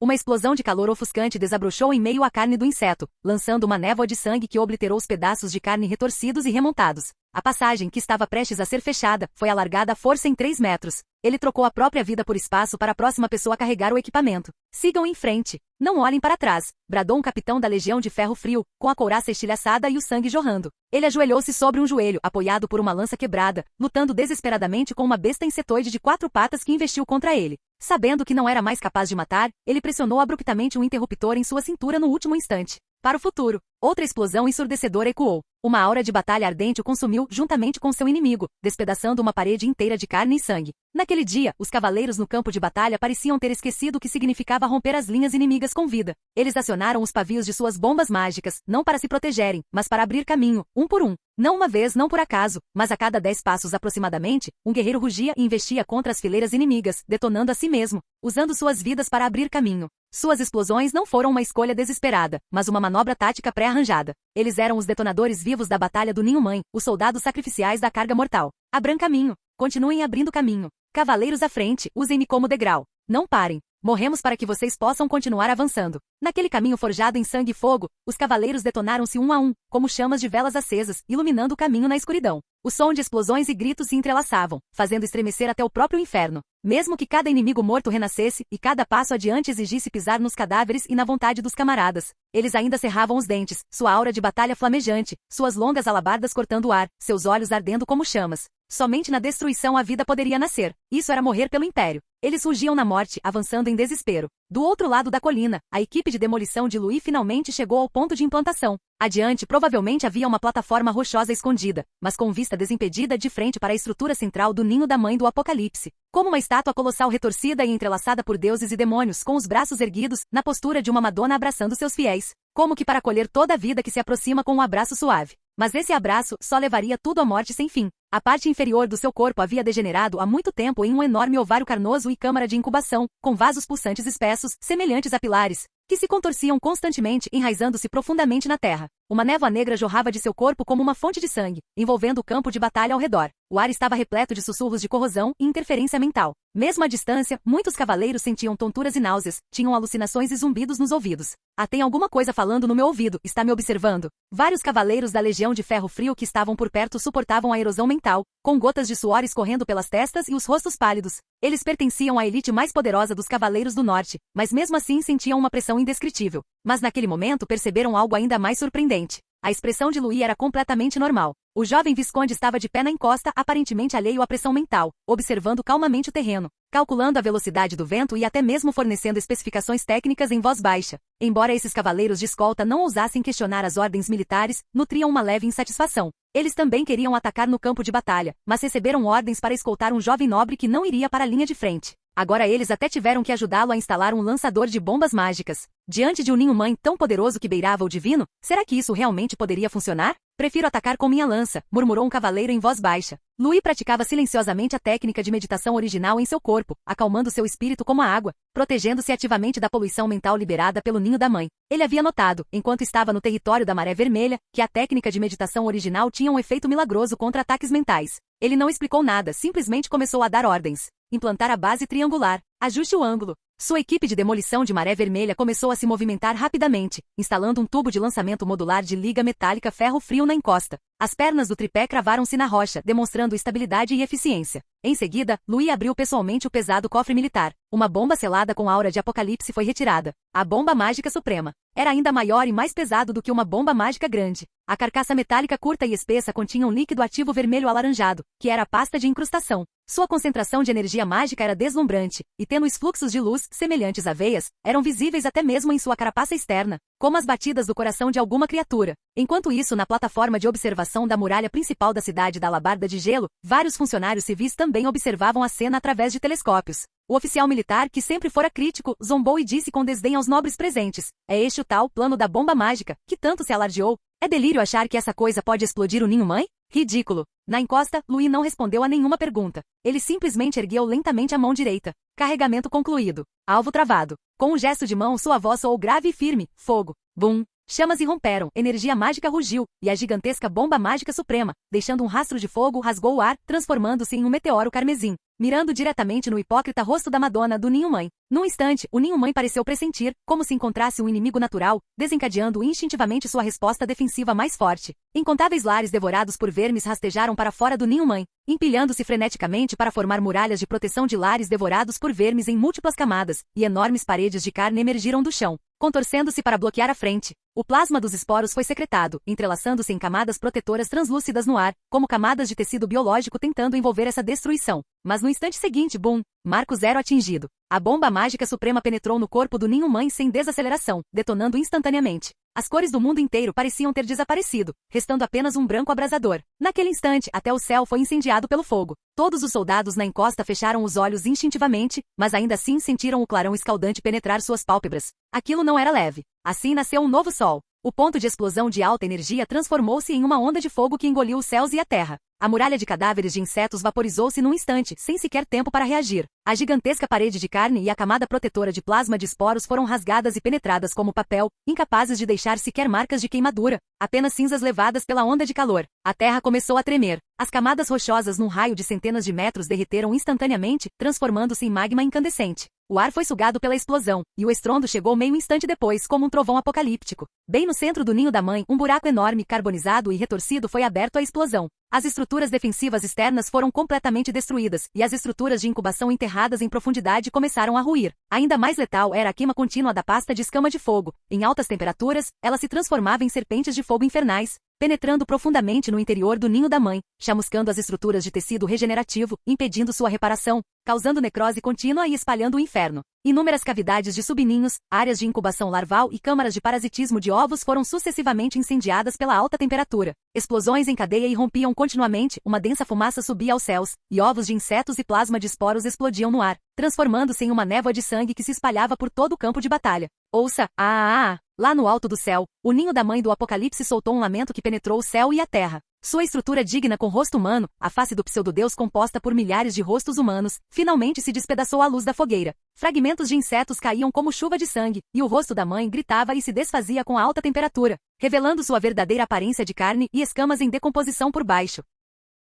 B: Uma explosão de calor ofuscante desabrochou em meio à carne do inseto, lançando uma névoa de sangue que obliterou os pedaços de carne retorcidos e remontados. A passagem, que estava prestes a ser fechada, foi alargada à força em 3 metros. Ele trocou a própria vida por espaço para a próxima pessoa carregar o equipamento. Sigam em frente. Não olhem para trás, bradou um capitão da Legião de Ferro Frio, com a couraça estilhaçada e o sangue jorrando. Ele ajoelhou-se sobre um joelho, apoiado por uma lança quebrada, lutando desesperadamente com uma besta insetoide de 4 patas que investiu contra ele. Sabendo que não era mais capaz de matar, ele pressionou abruptamente um interruptor em sua cintura no último instante. Para o futuro, outra explosão ensurdecedora ecoou. Uma aura de batalha ardente o consumiu juntamente com seu inimigo, despedaçando uma parede inteira de carne e sangue. Naquele dia, os cavaleiros no campo de batalha pareciam ter esquecido o que significava romper as linhas inimigas com vida. Eles acionaram os pavios de suas bombas mágicas, não para se protegerem, mas para abrir caminho, um por um. Não uma vez, não por acaso, mas a cada 10 passos aproximadamente, um guerreiro rugia e investia contra as fileiras inimigas, detonando a si mesmo, usando suas vidas para abrir caminho. Suas explosões não foram uma escolha desesperada, mas uma manobra tática pré-arranjada. Eles eram os detonadores vivos da Batalha do Ninho-Mãe, os soldados sacrificiais da carga mortal. Abram caminho. Continuem abrindo caminho. Cavaleiros à frente, usem-me como degrau. Não parem. Morremos para que vocês possam continuar avançando. Naquele caminho forjado em sangue e fogo, os cavaleiros detonaram-se um a um, como chamas de velas acesas, iluminando o caminho na escuridão. O som de explosões e gritos se entrelaçavam, fazendo estremecer até o próprio inferno. Mesmo que cada inimigo morto renascesse, e cada passo adiante exigisse pisar nos cadáveres e na vontade dos camaradas, eles ainda cerravam os dentes, sua aura de batalha flamejante, suas longas alabardas cortando o ar, seus olhos ardendo como chamas. Somente na destruição a vida poderia nascer. Isso era morrer pelo Império. Eles rugiam na morte, avançando em desespero. Do outro lado da colina, a equipe de demolição de Louis finalmente chegou ao ponto de implantação. Adiante, provavelmente havia uma plataforma rochosa escondida, mas com vista desimpedida de frente para a estrutura central do ninho da mãe do Apocalipse. Como uma estátua colossal retorcida e entrelaçada por deuses e demônios, com os braços erguidos, na postura de uma Madonna abraçando seus fiéis. Como que para acolher toda a vida que se aproxima com um abraço suave. Mas esse abraço só levaria tudo à morte sem fim. A parte inferior do seu corpo havia degenerado há muito tempo em um enorme ovário carnoso e câmara de incubação, com vasos pulsantes espessos, semelhantes a pilares, que se contorciam constantemente, enraizando-se profundamente na terra. Uma névoa negra jorrava de seu corpo como uma fonte de sangue, envolvendo o campo de batalha ao redor. O ar estava repleto de sussurros de corrosão e interferência mental. Mesmo à distância, muitos cavaleiros sentiam tonturas e náuseas, tinham alucinações e zumbidos nos ouvidos. Ah, tem alguma coisa falando no meu ouvido, está me observando? Vários cavaleiros da Legião de Ferro Frio que estavam por perto suportavam a erosão mental, com gotas de suor escorrendo pelas testas e os rostos pálidos. Eles pertenciam à elite mais poderosa dos Cavaleiros do Norte, mas mesmo assim sentiam uma pressão indescritível. Mas naquele momento perceberam algo ainda mais surpreendente. A expressão de Louis era completamente normal. O jovem visconde estava de pé na encosta, aparentemente alheio à pressão mental, observando calmamente o terreno, calculando a velocidade do vento e até mesmo fornecendo especificações técnicas em voz baixa. Embora esses cavaleiros de escolta não ousassem questionar as ordens militares, nutriam uma leve insatisfação. Eles também queriam atacar no campo de batalha, mas receberam ordens para escoltar um jovem nobre que não iria para a linha de frente. Agora eles até tiveram que ajudá-lo a instalar um lançador de bombas mágicas. Diante de um ninho-mãe tão poderoso que beirava o divino, será que isso realmente poderia funcionar? Prefiro atacar com minha lança, murmurou um cavaleiro em voz baixa. Louis praticava silenciosamente a técnica de meditação original em seu corpo, acalmando seu espírito como a água, protegendo-se ativamente da poluição mental liberada pelo ninho da mãe. Ele havia notado, enquanto estava no território da Maré Vermelha, que a técnica de meditação original tinha um efeito milagroso contra ataques mentais. Ele não explicou nada, simplesmente começou a dar ordens. Implantar a base triangular. Ajuste o ângulo. Sua equipe de demolição de Maré Vermelha começou a se movimentar rapidamente, instalando um tubo de lançamento modular de liga metálica ferro frio na encosta. As pernas do tripé cravaram-se na rocha, demonstrando estabilidade e eficiência. Em seguida, Louis abriu pessoalmente o pesado cofre militar. Uma bomba selada com aura de Apocalipse foi retirada. A bomba mágica suprema. Era ainda maior e mais pesado do que uma bomba mágica grande. A carcaça metálica curta e espessa continha um líquido ativo vermelho alaranjado, que era a pasta de incrustação. Sua concentração de energia mágica era deslumbrante, e tênues fluxos de luz, semelhantes a veias, eram visíveis até mesmo em sua carapaça externa, como as batidas do coração de alguma criatura. Enquanto isso, na plataforma de observação da muralha principal da cidade da Alabarda de Gelo, vários funcionários civis também observavam a cena através de telescópios. O oficial militar, que sempre fora crítico, zombou e disse com desdém aos nobres presentes: é este o tal plano da bomba mágica, que tanto se alardeou? É delírio achar que essa coisa pode explodir o ninho-mãe? Ridículo. Na encosta, Louis não respondeu a nenhuma pergunta. Ele simplesmente ergueu lentamente a mão direita. Carregamento concluído. Alvo travado. Com um gesto de mão, sua voz soou grave e firme. Fogo. Bum. Chamas irromperam, energia mágica rugiu, e a gigantesca bomba mágica suprema, deixando um rastro de fogo, rasgou o ar, transformando-se em um meteoro carmesim, mirando diretamente no hipócrita rosto da Madonna do Ninho-Mãe. Num instante, o Ninho-Mãe pareceu pressentir, como se encontrasse um inimigo natural, desencadeando instintivamente sua resposta defensiva mais forte. Incontáveis lares devorados por vermes rastejaram para fora do Ninho-Mãe, empilhando-se freneticamente para formar muralhas de proteção de lares devorados por vermes em múltiplas camadas, e enormes paredes de carne emergiram do chão, contorcendo-se para bloquear a frente. O plasma dos esporos foi secretado, entrelaçando-se em camadas protetoras translúcidas no ar, como camadas de tecido biológico tentando envolver essa destruição. Mas no instante seguinte, bum, marco zero atingido. A bomba mágica suprema penetrou no corpo do Ninho-Mãe sem desaceleração, detonando instantaneamente. As cores do mundo inteiro pareciam ter desaparecido, restando apenas um branco abrasador. Naquele instante, até o céu foi incendiado pelo fogo. Todos os soldados na encosta fecharam os olhos instintivamente, mas ainda assim sentiram o clarão escaldante penetrar suas pálpebras. Aquilo não era leve. Assim nasceu um novo sol. O ponto de explosão de alta energia transformou-se em uma onda de fogo que engoliu os céus e a terra. A muralha de cadáveres de insetos vaporizou-se num instante, sem sequer tempo para reagir. A gigantesca parede de carne e a camada protetora de plasma de esporos foram rasgadas e penetradas como papel, incapazes de deixar sequer marcas de queimadura, apenas cinzas levadas pela onda de calor. A terra começou a tremer. As camadas rochosas num raio de centenas de metros derreteram instantaneamente, transformando-se em magma incandescente. O ar foi sugado pela explosão, e o estrondo chegou meio instante depois, como um trovão apocalíptico. Bem no centro do ninho da mãe, um buraco enorme, carbonizado e retorcido foi aberto à explosão. As estruturas defensivas externas foram completamente destruídas, e as estruturas de incubação enterradas em profundidade começaram a ruir. Ainda mais letal era a queima contínua da pasta de escama de fogo. Em altas temperaturas, ela se transformava em serpentes de fogo infernais, penetrando profundamente no interior do ninho da mãe, chamuscando as estruturas de tecido regenerativo, impedindo sua reparação, causando necrose contínua e espalhando o inferno. Inúmeras cavidades de subninhos, áreas de incubação larval e câmaras de parasitismo de ovos foram sucessivamente incendiadas pela alta temperatura. Explosões em cadeia irrompiam continuamente, uma densa fumaça subia aos céus, e ovos de insetos e plasma de esporos explodiam no ar, transformando-se em uma névoa de sangue que se espalhava por todo o campo de batalha. Ouça, lá no alto do céu, o ninho da mãe do apocalipse soltou um lamento que penetrou o céu e a terra. Sua estrutura digna com rosto humano, a face do pseudo-deus composta por milhares de rostos humanos, finalmente se despedaçou à luz da fogueira. Fragmentos de insetos caíam como chuva de sangue, e o rosto da mãe gritava e se desfazia com a alta temperatura, revelando sua verdadeira aparência de carne e escamas em decomposição por baixo.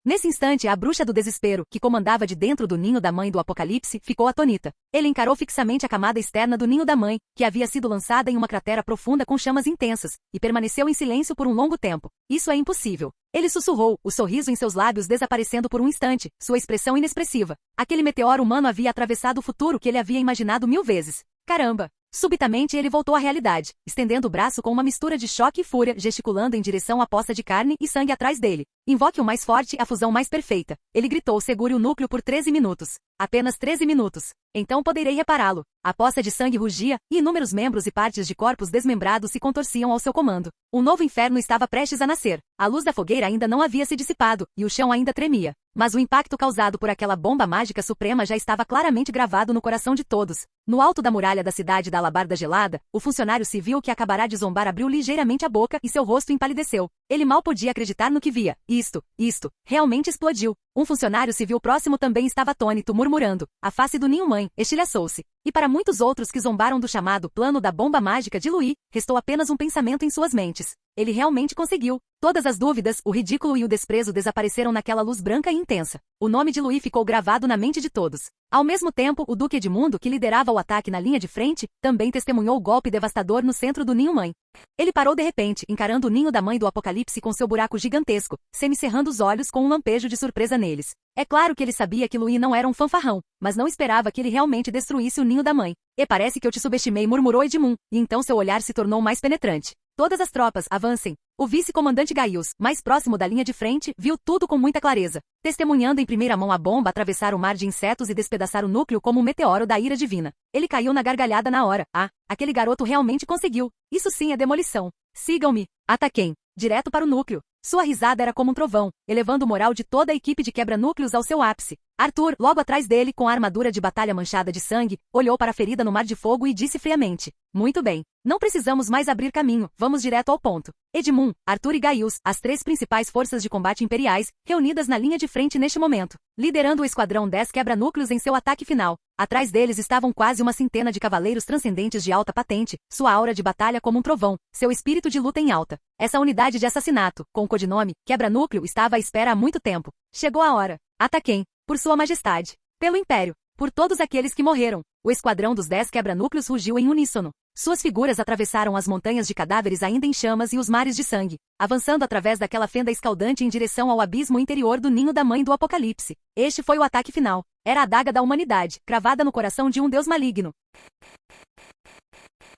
B: Nesse instante, a bruxa do desespero, que comandava de dentro do ninho da mãe do apocalipse, ficou atônita. Ele encarou fixamente a camada externa do ninho da mãe, que havia sido lançada em uma cratera profunda com chamas intensas, e permaneceu em silêncio por um longo tempo. Isso é impossível. Ele sussurrou, o sorriso em seus lábios desaparecendo por um instante, sua expressão inexpressiva. Aquele meteoro humano havia atravessado o futuro que ele havia imaginado 1000 vezes. Caramba! Subitamente ele voltou à realidade, estendendo o braço com uma mistura de choque e fúria, gesticulando em direção à poça de carne e sangue atrás dele. Invoque o mais forte, a fusão mais perfeita. Ele gritou, segure o núcleo por 13 minutos. Apenas 13 minutos. Então poderei repará-lo. A poça de sangue rugia, e inúmeros membros e partes de corpos desmembrados se contorciam ao seu comando. Um novo inferno estava prestes a nascer. A luz da fogueira ainda não havia se dissipado, e o chão ainda tremia. Mas o impacto causado por aquela bomba mágica suprema já estava claramente gravado no coração de todos. No alto da muralha da cidade da Alabarda Gelada, o funcionário civil que acabará de zombar abriu ligeiramente a boca e seu rosto empalideceu. Ele mal podia acreditar no que via. Isto, realmente explodiu. Um funcionário civil próximo também estava atônito, murmurando. A face do ninho-mãe estilhaçou-se. E para muitos outros que zombaram do chamado plano da bomba mágica de Louis, restou apenas um pensamento em suas mentes. Ele realmente conseguiu. Todas as dúvidas, o ridículo e o desprezo desapareceram naquela luz branca e intensa. O nome de Louis ficou gravado na mente de todos. Ao mesmo tempo, o Duque Edmundo, que liderava o ataque na linha de frente, também testemunhou o golpe devastador no centro do ninho-mãe. Ele parou de repente, encarando o ninho da mãe do apocalipse com seu buraco gigantesco, semicerrando os olhos com um lampejo de surpresa neles. É claro que ele sabia que Louis não era um fanfarrão, mas não esperava que ele realmente destruísse o ninho da mãe. E parece que eu te subestimei, murmurou Edmund, e então seu olhar se tornou mais penetrante. Todas as tropas, avancem. O vice-comandante Gaius, mais próximo da linha de frente, viu tudo com muita clareza, testemunhando em primeira mão a bomba atravessar o mar de insetos e despedaçar o núcleo como um meteoro da ira divina. Ele caiu na gargalhada na hora. Aquele garoto realmente conseguiu. Isso sim é demolição. Sigam-me. Ataquem. Direto para o núcleo. Sua risada era como um trovão, elevando o moral de toda a equipe de quebra-núcleos ao seu ápice. Arthur, logo atrás dele, com a armadura de batalha manchada de sangue, olhou para a ferida no mar de fogo e disse friamente: muito bem. Não precisamos mais abrir caminho, vamos direto ao ponto. Edmund, Arthur e Gaius, as 3 principais forças de combate imperiais, reunidas na linha de frente neste momento, liderando o Esquadrão 10 quebra-núcleos em seu ataque final. Atrás deles estavam quase uma centena de cavaleiros transcendentes de alta patente, sua aura de batalha como um trovão, seu espírito de luta em alta. Essa unidade de assassinato, com o codinome Quebra-Núcleo, estava à espera há muito tempo. Chegou a hora. Ataquem. Por sua majestade. Pelo Império. Por todos aqueles que morreram. O Esquadrão dos 10 quebra-núcleos rugiu em uníssono. Suas figuras atravessaram as montanhas de cadáveres ainda em chamas e os mares de sangue, avançando através daquela fenda escaldante em direção ao abismo interior do ninho da mãe do Apocalipse. Este foi o ataque final. Era a adaga da humanidade, cravada no coração de um deus maligno.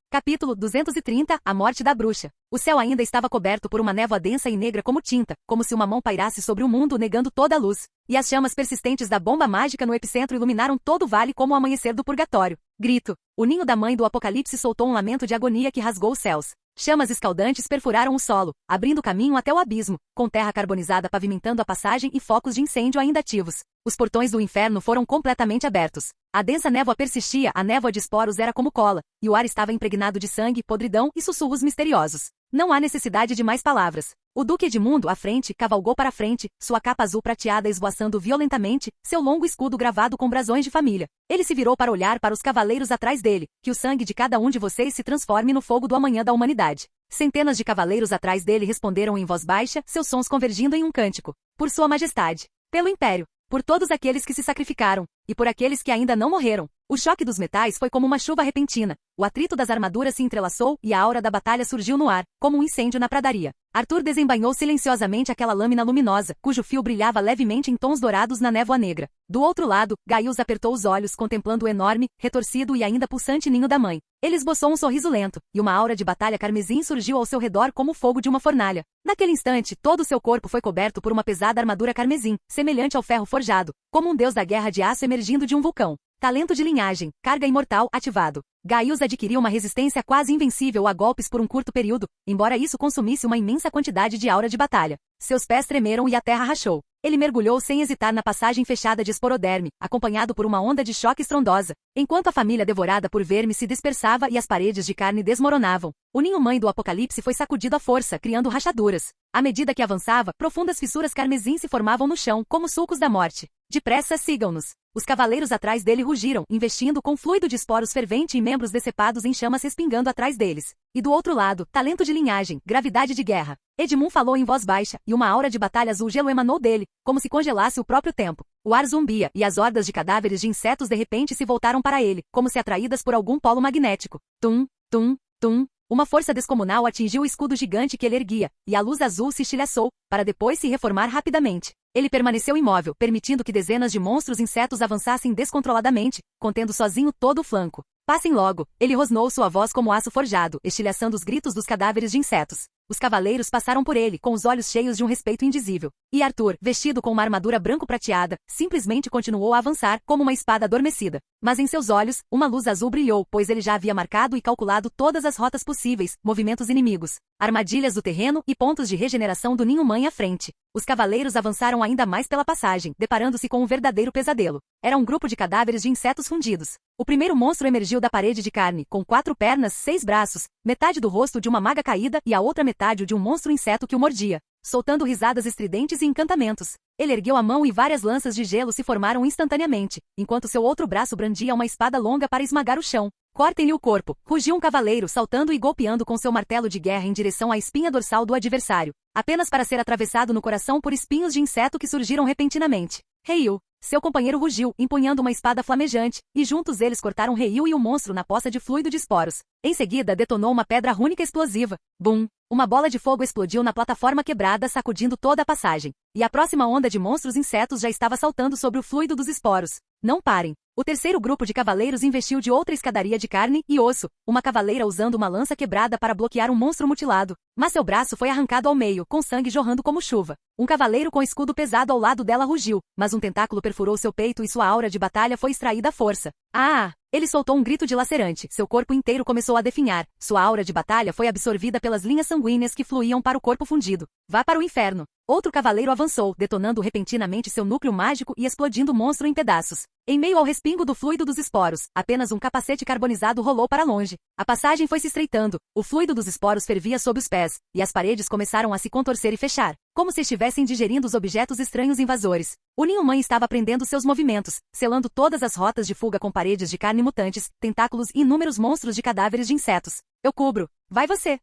B: Capítulo 230 – A morte da bruxa. O céu ainda estava coberto por uma névoa densa e negra como tinta, como se uma mão pairasse sobre o mundo negando toda a luz. E as chamas persistentes da bomba mágica no epicentro iluminaram todo o vale como o amanhecer do purgatório. Grito. O ninho da mãe do Apocalipse soltou um lamento de agonia que rasgou os céus. Chamas escaldantes perfuraram o solo, abrindo caminho até o abismo, com terra carbonizada pavimentando a passagem e focos de incêndio ainda ativos. Os portões do inferno foram completamente abertos. A densa névoa persistia, a névoa de esporos era como cola, e o ar estava impregnado de sangue, podridão e sussurros misteriosos. Não há necessidade de mais palavras. O Duque Edmundo, à frente, cavalgou para a frente, sua capa azul prateada esvoaçando violentamente, seu longo escudo gravado com brasões de família. Ele se virou para olhar para os cavaleiros atrás dele, que o sangue de cada um de vocês se transforme no fogo do amanhã da humanidade. Centenas de cavaleiros atrás dele responderam em voz baixa, seus sons convergindo em um cântico. Por sua majestade. Pelo Império. Por todos aqueles que se sacrificaram, e por aqueles que ainda não morreram. O choque dos metais foi como uma chuva repentina. O atrito das armaduras se entrelaçou e a aura da batalha surgiu no ar, como um incêndio na pradaria. Arthur desembainhou silenciosamente aquela lâmina luminosa, cujo fio brilhava levemente em tons dourados na névoa negra. Do outro lado, Gaius apertou os olhos contemplando o enorme, retorcido e ainda pulsante ninho da mãe. Ele esboçou um sorriso lento, e uma aura de batalha carmesim surgiu ao seu redor como o fogo de uma fornalha. Naquele instante, todo o seu corpo foi coberto por uma pesada armadura carmesim, semelhante ao ferro forjado, como um deus da guerra de aço emergindo de um vulcão. Talento de linhagem, carga imortal, ativado. Gaius adquiriu uma resistência quase invencível a golpes por um curto período, embora isso consumisse uma imensa quantidade de aura de batalha. Seus pés tremeram e a terra rachou. Ele mergulhou sem hesitar na passagem fechada de esporoderme, acompanhado por uma onda de choque estrondosa, enquanto a família devorada por vermes se dispersava e as paredes de carne desmoronavam. O ninho-mãe do Apocalipse foi sacudido à força, criando rachaduras. À medida que avançava, profundas fissuras carmesim se formavam no chão, como sulcos da morte. Depressa, sigam-nos. Os cavaleiros atrás dele rugiram, investindo com fluido de esporos fervente e membros decepados em chamas respingando atrás deles. E do outro lado, talento de linhagem, gravidade de guerra. Edmund falou em voz baixa, e uma aura de batalha azul gelo emanou dele, como se congelasse o próprio tempo. O ar zumbia, e as hordas de cadáveres de insetos de repente se voltaram para ele, como se atraídas por algum polo magnético. Tum, tum, tum. Uma força descomunal atingiu o escudo gigante que ele erguia, e a luz azul se estilhaçou, para depois se reformar rapidamente. Ele permaneceu imóvel, permitindo que dezenas de monstros insetos avançassem descontroladamente, contendo sozinho todo o flanco. Passem logo, ele rosnou sua voz como aço forjado, estilhaçando os gritos dos cadáveres de insetos. Os cavaleiros passaram por ele, com os olhos cheios de um respeito indizível. E Arthur, vestido com uma armadura branco-prateada, simplesmente continuou a avançar, como uma espada adormecida. Mas em seus olhos, uma luz azul brilhou, pois ele já havia marcado e calculado todas as rotas possíveis, movimentos inimigos, armadilhas do terreno e pontos de regeneração do ninho-mãe à frente. Os cavaleiros avançaram ainda mais pela passagem, deparando-se com um verdadeiro pesadelo. Era um grupo de cadáveres de insetos fundidos. O primeiro monstro emergiu da parede de carne, com 4 pernas, 6 braços, metade do rosto de uma maga caída e a outra metade de um monstro inseto que o mordia, soltando risadas estridentes e encantamentos. Ele ergueu a mão e várias lanças de gelo se formaram instantaneamente, enquanto seu outro braço brandia uma espada longa para esmagar o chão. Cortem-lhe o corpo, rugiu um cavaleiro saltando e golpeando com seu martelo de guerra em direção à espinha dorsal do adversário, apenas para ser atravessado no coração por espinhos de inseto que surgiram repentinamente. Reiu. Seu companheiro rugiu, empunhando uma espada flamejante, e juntos eles cortaram Reiu e o monstro na poça de fluido de esporos. Em seguida detonou uma pedra rúnica explosiva. Bum! Uma bola de fogo explodiu na plataforma quebrada, sacudindo toda a passagem. E a próxima onda de monstros insetos já estava saltando sobre o fluido dos esporos. Não parem! O terceiro grupo de cavaleiros investiu de outra escadaria de carne e osso, uma cavaleira usando uma lança quebrada para bloquear um monstro mutilado. Mas seu braço foi arrancado ao meio, com sangue jorrando como chuva. Um cavaleiro com escudo pesado ao lado dela rugiu, mas um tentáculo perfurou seu peito e sua aura de batalha foi extraída à força. Ah! Ele soltou um grito dilacerante, seu corpo inteiro começou a definhar, sua aura de batalha foi absorvida pelas linhas sanguíneas que fluíam para o corpo fundido. Vá para o inferno. Outro cavaleiro avançou, detonando repentinamente seu núcleo mágico e explodindo o monstro em pedaços. Em meio ao respingo do fluido dos esporos, apenas um capacete carbonizado rolou para longe. A passagem foi se estreitando, o fluido dos esporos fervia sob os pés, e as paredes começaram a se contorcer e fechar, como se estivessem digerindo os objetos estranhos invasores. O ninho-mãe estava prendendo seus movimentos, selando todas as rotas de fuga com paredes de carne mutantes, tentáculos e inúmeros monstros de cadáveres de insetos. Eu cubro. Vai você.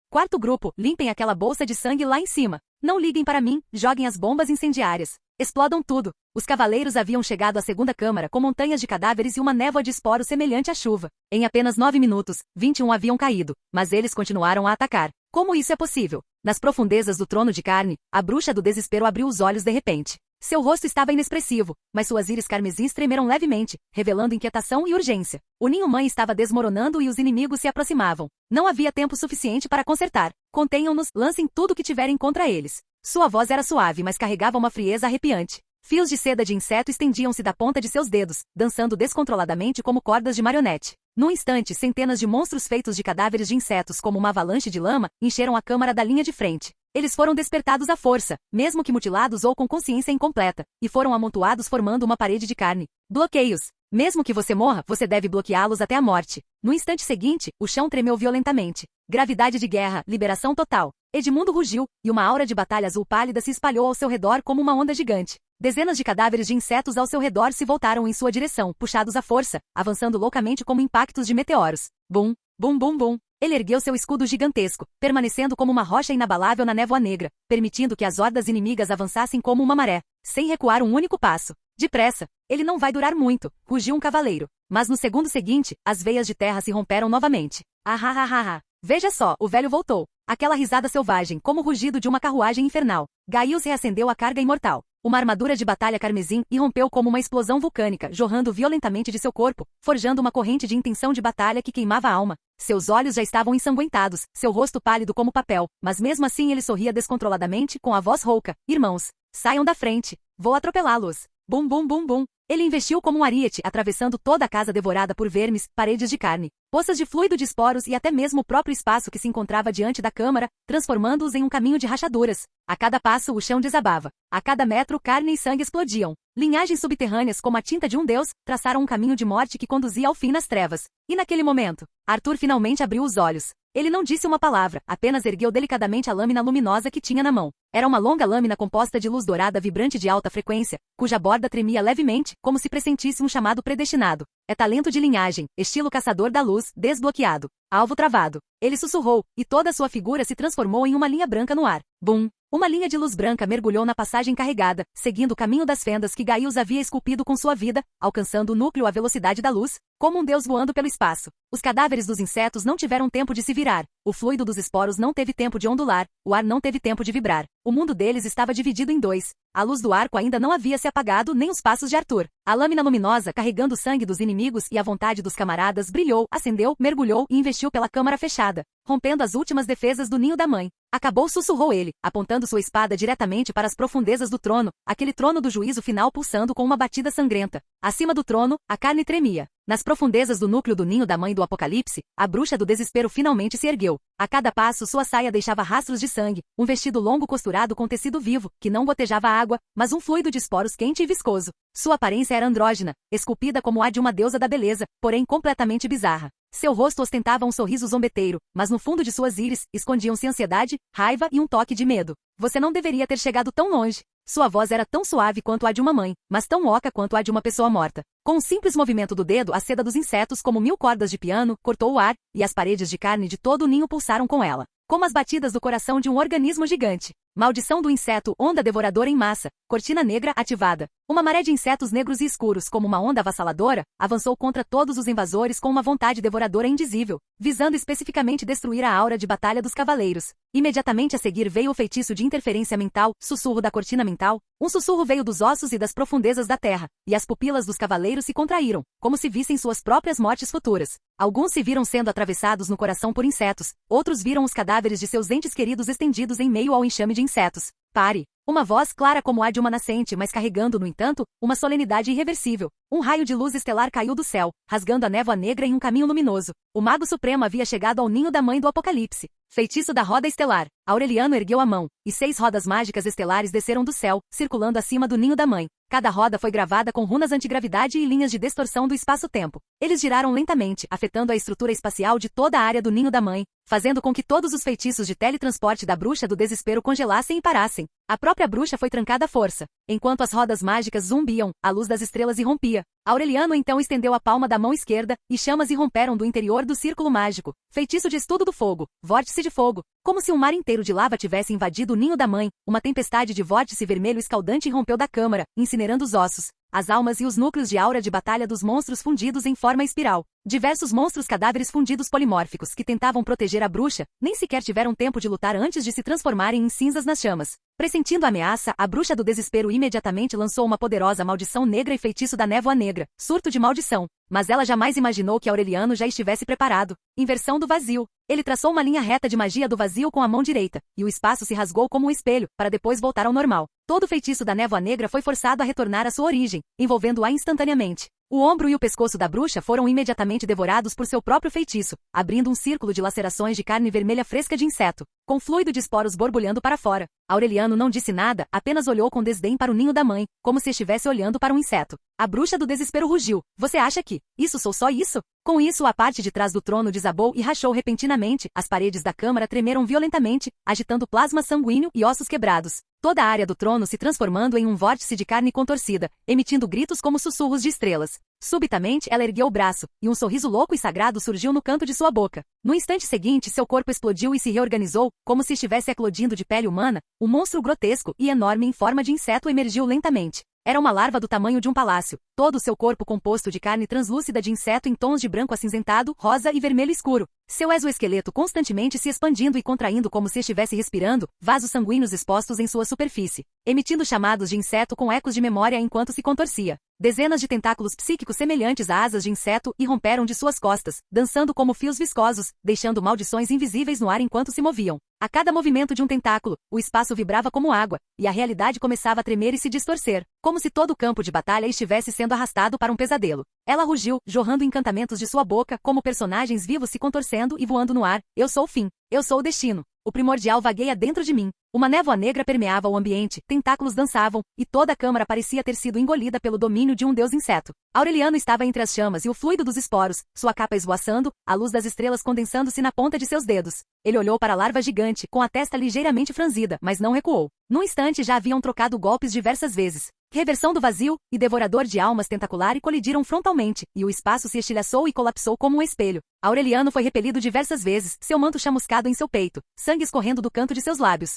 B: Quarto grupo, limpem aquela bolsa de sangue lá em cima. Não liguem para mim, joguem as bombas incendiárias. Explodam tudo. Os cavaleiros haviam chegado à segunda câmara com montanhas de cadáveres e uma névoa de esporos semelhante à chuva. Em apenas 9 minutos, 21 haviam caído, mas eles continuaram a atacar. Como isso é possível? Nas profundezas do trono de carne, a bruxa do desespero abriu os olhos de repente. Seu rosto estava inexpressivo, mas suas íris carmesis tremeram levemente, revelando inquietação e urgência. O ninho-mãe estava desmoronando e os inimigos se aproximavam. Não havia tempo suficiente para consertar. Contenham-nos, lancem tudo o que tiverem contra eles. Sua voz era suave, mas carregava uma frieza arrepiante. Fios de seda de inseto estendiam-se da ponta de seus dedos, dançando descontroladamente como cordas de marionete. Num instante, centenas de monstros feitos de cadáveres de insetos como uma avalanche de lama, encheram a câmara da linha de frente. Eles foram despertados à força, mesmo que mutilados ou com consciência incompleta, e foram amontoados formando uma parede de carne. Bloqueios. Mesmo que você morra, você deve bloqueá-los até a morte. No instante seguinte, o chão tremeu violentamente. Gravidade de guerra, liberação total. Edmundo rugiu, e uma aura de batalha azul pálida se espalhou ao seu redor como uma onda gigante. Dezenas de cadáveres de insetos ao seu redor se voltaram em sua direção, puxados à força, avançando loucamente como impactos de meteoros. Bum, bum, bum, bum. Ele ergueu seu escudo gigantesco, permanecendo como uma rocha inabalável na névoa negra, permitindo que as hordas inimigas avançassem como uma maré, sem recuar um único passo. Depressa, ele não vai durar muito, rugiu um cavaleiro. Mas no segundo seguinte, as veias de terra se romperam novamente. Ah. Veja só, o velho voltou. Aquela risada selvagem, como o rugido de uma carruagem infernal. Gaius reacendeu a carga imortal. Uma armadura de batalha carmesim irrompeu como uma explosão vulcânica, jorrando violentamente de seu corpo, forjando uma corrente de intenção de batalha que queimava a alma. Seus olhos já estavam ensanguentados, seu rosto pálido como papel, mas mesmo assim ele sorria descontroladamente com a voz rouca. Irmãos, saiam da frente. Vou atropelá-los. Bum, bum, bum, bum. Ele investiu como um ariete, atravessando toda a casa devorada por vermes, paredes de carne, poças de fluido de esporos e até mesmo o próprio espaço que se encontrava diante da câmara, transformando-os em um caminho de rachaduras. A cada passo o chão desabava. A cada metro carne e sangue explodiam. Linhagens subterrâneas como a tinta de um deus, traçaram um caminho de morte que conduzia ao fim nas trevas. E naquele momento, Arthur finalmente abriu os olhos. Ele não disse uma palavra, apenas ergueu delicadamente a lâmina luminosa que tinha na mão. Era uma longa lâmina composta de luz dourada vibrante de alta frequência, cuja borda tremia levemente, como se pressentisse um chamado predestinado. É talento de linhagem, estilo caçador da luz, desbloqueado. Alvo travado. Ele sussurrou, e toda sua figura se transformou em uma linha branca no ar. Bum! Uma linha de luz branca mergulhou na passagem carregada, seguindo o caminho das fendas que Gaius havia esculpido com sua vida, alcançando o núcleo à velocidade da luz, como um deus voando pelo espaço. Os cadáveres dos insetos não tiveram tempo de se virar, o fluido dos esporos não teve tempo de ondular, o ar não teve tempo de vibrar. O mundo deles estava dividido em dois. A luz do arco ainda não havia se apagado nem os passos de Arthur. A lâmina luminosa, carregando o sangue dos inimigos e a vontade dos camaradas, brilhou, acendeu, mergulhou e investiu pela câmara fechada, rompendo as últimas defesas do ninho da mãe. Acabou, sussurrou ele, apontando sua espada diretamente para as profundezas do trono, aquele trono do juízo final pulsando com uma batida sangrenta. Acima do trono, a carne tremia. Nas profundezas do núcleo do ninho da mãe do apocalipse, a bruxa do desespero finalmente se ergueu. A cada passo sua saia deixava rastros de sangue, um vestido longo costurado com tecido vivo, que não gotejava água, mas um fluido de esporos quente e viscoso. Sua aparência era andrógina, esculpida como a de uma deusa da beleza, porém completamente bizarra. Seu rosto ostentava um sorriso zombeteiro, mas no fundo de suas íris, escondiam-se ansiedade, raiva e um toque de medo. Você não deveria ter chegado tão longe. Sua voz era tão suave quanto a de uma mãe, mas tão oca quanto a de uma pessoa morta. Com um simples movimento do dedo, a seda dos insetos, como 1000 cordas de piano, cortou o ar, e as paredes de carne de todo o ninho pulsaram com ela, como as batidas do coração de um organismo gigante. Maldição do inseto, onda devoradora em massa, cortina negra ativada. Uma maré de insetos negros e escuros, como uma onda avassaladora, avançou contra todos os invasores com uma vontade devoradora indizível, visando especificamente destruir a aura de batalha dos cavaleiros. Imediatamente a seguir veio o feitiço de interferência mental, sussurro da cortina mental. Um sussurro veio dos ossos e das profundezas da terra, e as pupilas dos cavaleiros se contraíram, como se vissem suas próprias mortes futuras. Alguns se viram sendo atravessados no coração por insetos, outros viram os cadáveres de seus entes queridos estendidos em meio ao enxame de insetos. Pare! Uma voz clara como a de uma nascente, mas carregando, no entanto, uma solenidade irreversível. Um raio de luz estelar caiu do céu, rasgando a névoa negra em um caminho luminoso. O Mago Supremo havia chegado ao ninho da Mãe do Apocalipse. Feitiço da Roda Estelar. Aureliano ergueu a mão, e 6 rodas mágicas estelares desceram do céu, circulando acima do ninho da Mãe. Cada roda foi gravada com runas antigravidade e linhas de distorção do espaço-tempo. Eles giraram lentamente, afetando a estrutura espacial de toda a área do ninho da Mãe, fazendo com que todos os feitiços de teletransporte da Bruxa do Desespero congelassem e parassem. A própria bruxa foi trancada à força. Enquanto as rodas mágicas zumbiam, a luz das estrelas irrompia. Aureliano então estendeu a palma da mão esquerda, e chamas irromperam do interior do círculo mágico. Feitiço de estudo do fogo. Vórtice de fogo. Como se um mar inteiro de lava tivesse invadido o ninho da Mãe, uma tempestade de vórtice vermelho escaldante irrompeu da câmara, incinerando os ossos, as almas e os núcleos de aura de batalha dos monstros fundidos em forma espiral. Diversos monstros cadáveres fundidos polimórficos que tentavam proteger a bruxa, nem sequer tiveram tempo de lutar antes de se transformarem em cinzas nas chamas. Pressentindo a ameaça, a Bruxa do Desespero imediatamente lançou uma poderosa maldição negra e feitiço da névoa negra, surto de maldição. Mas ela jamais imaginou que Aureliano já estivesse preparado. Inversão do vazio. Ele traçou uma linha reta de magia do vazio com a mão direita, e o espaço se rasgou como um espelho, para depois voltar ao normal. Todo o feitiço da névoa negra foi forçado a retornar à sua origem, envolvendo-a instantaneamente. O ombro e o pescoço da bruxa foram imediatamente devorados por seu próprio feitiço, abrindo um círculo de lacerações de carne vermelha fresca de inseto, com fluido de esporos borbulhando para fora. Aureliano não disse nada, apenas olhou com desdém para o ninho da Mãe, como se estivesse olhando para um inseto. A Bruxa do Desespero rugiu. Você acha que isso sou só isso? Com isso, a parte de trás do trono desabou e rachou repentinamente, as paredes da câmara tremeram violentamente, agitando plasma sanguíneo e ossos quebrados. Toda a área do trono se transformando em um vórtice de carne contorcida, emitindo gritos como sussurros de estrelas. Subitamente, ela ergueu o braço, e um sorriso louco e sagrado surgiu no canto de sua boca. No instante seguinte, seu corpo explodiu e se reorganizou, como se estivesse eclodindo de pele humana. Um monstro grotesco e enorme em forma de inseto emergiu lentamente. Era uma larva do tamanho de um palácio, todo o seu corpo composto de carne translúcida de inseto em tons de branco acinzentado, rosa e vermelho escuro. Seu exoesqueleto constantemente se expandindo e contraindo como se estivesse respirando, vasos sanguíneos expostos em sua superfície, emitindo chamados de inseto com ecos de memória enquanto se contorcia. Dezenas de tentáculos psíquicos semelhantes a asas de inseto irromperam de suas costas, dançando como fios viscosos, deixando maldições invisíveis no ar enquanto se moviam. A cada movimento de um tentáculo, o espaço vibrava como água, e a realidade começava a tremer e se distorcer, como se todo o campo de batalha estivesse sendo arrastado para um pesadelo. Ela rugiu, jorrando encantamentos de sua boca, como personagens vivos se contorcendo e voando no ar. Eu sou o fim. Eu sou o destino. O primordial vagueia dentro de mim. Uma névoa negra permeava o ambiente, tentáculos dançavam, e toda a câmara parecia ter sido engolida pelo domínio de um deus inseto. Aureliano estava entre as chamas e o fluido dos esporos, sua capa esvoaçando, a luz das estrelas condensando-se na ponta de seus dedos. Ele olhou para a larva gigante, com a testa ligeiramente franzida, mas não recuou. Num instante já haviam trocado golpes diversas vezes. Reversão do vazio e devorador de almas tentacular e colidiram frontalmente, e o espaço se estilhaçou e colapsou como um espelho. Aureliano foi repelido diversas vezes, seu manto chamuscado em seu peito, sangue escorrendo do canto de seus lábios.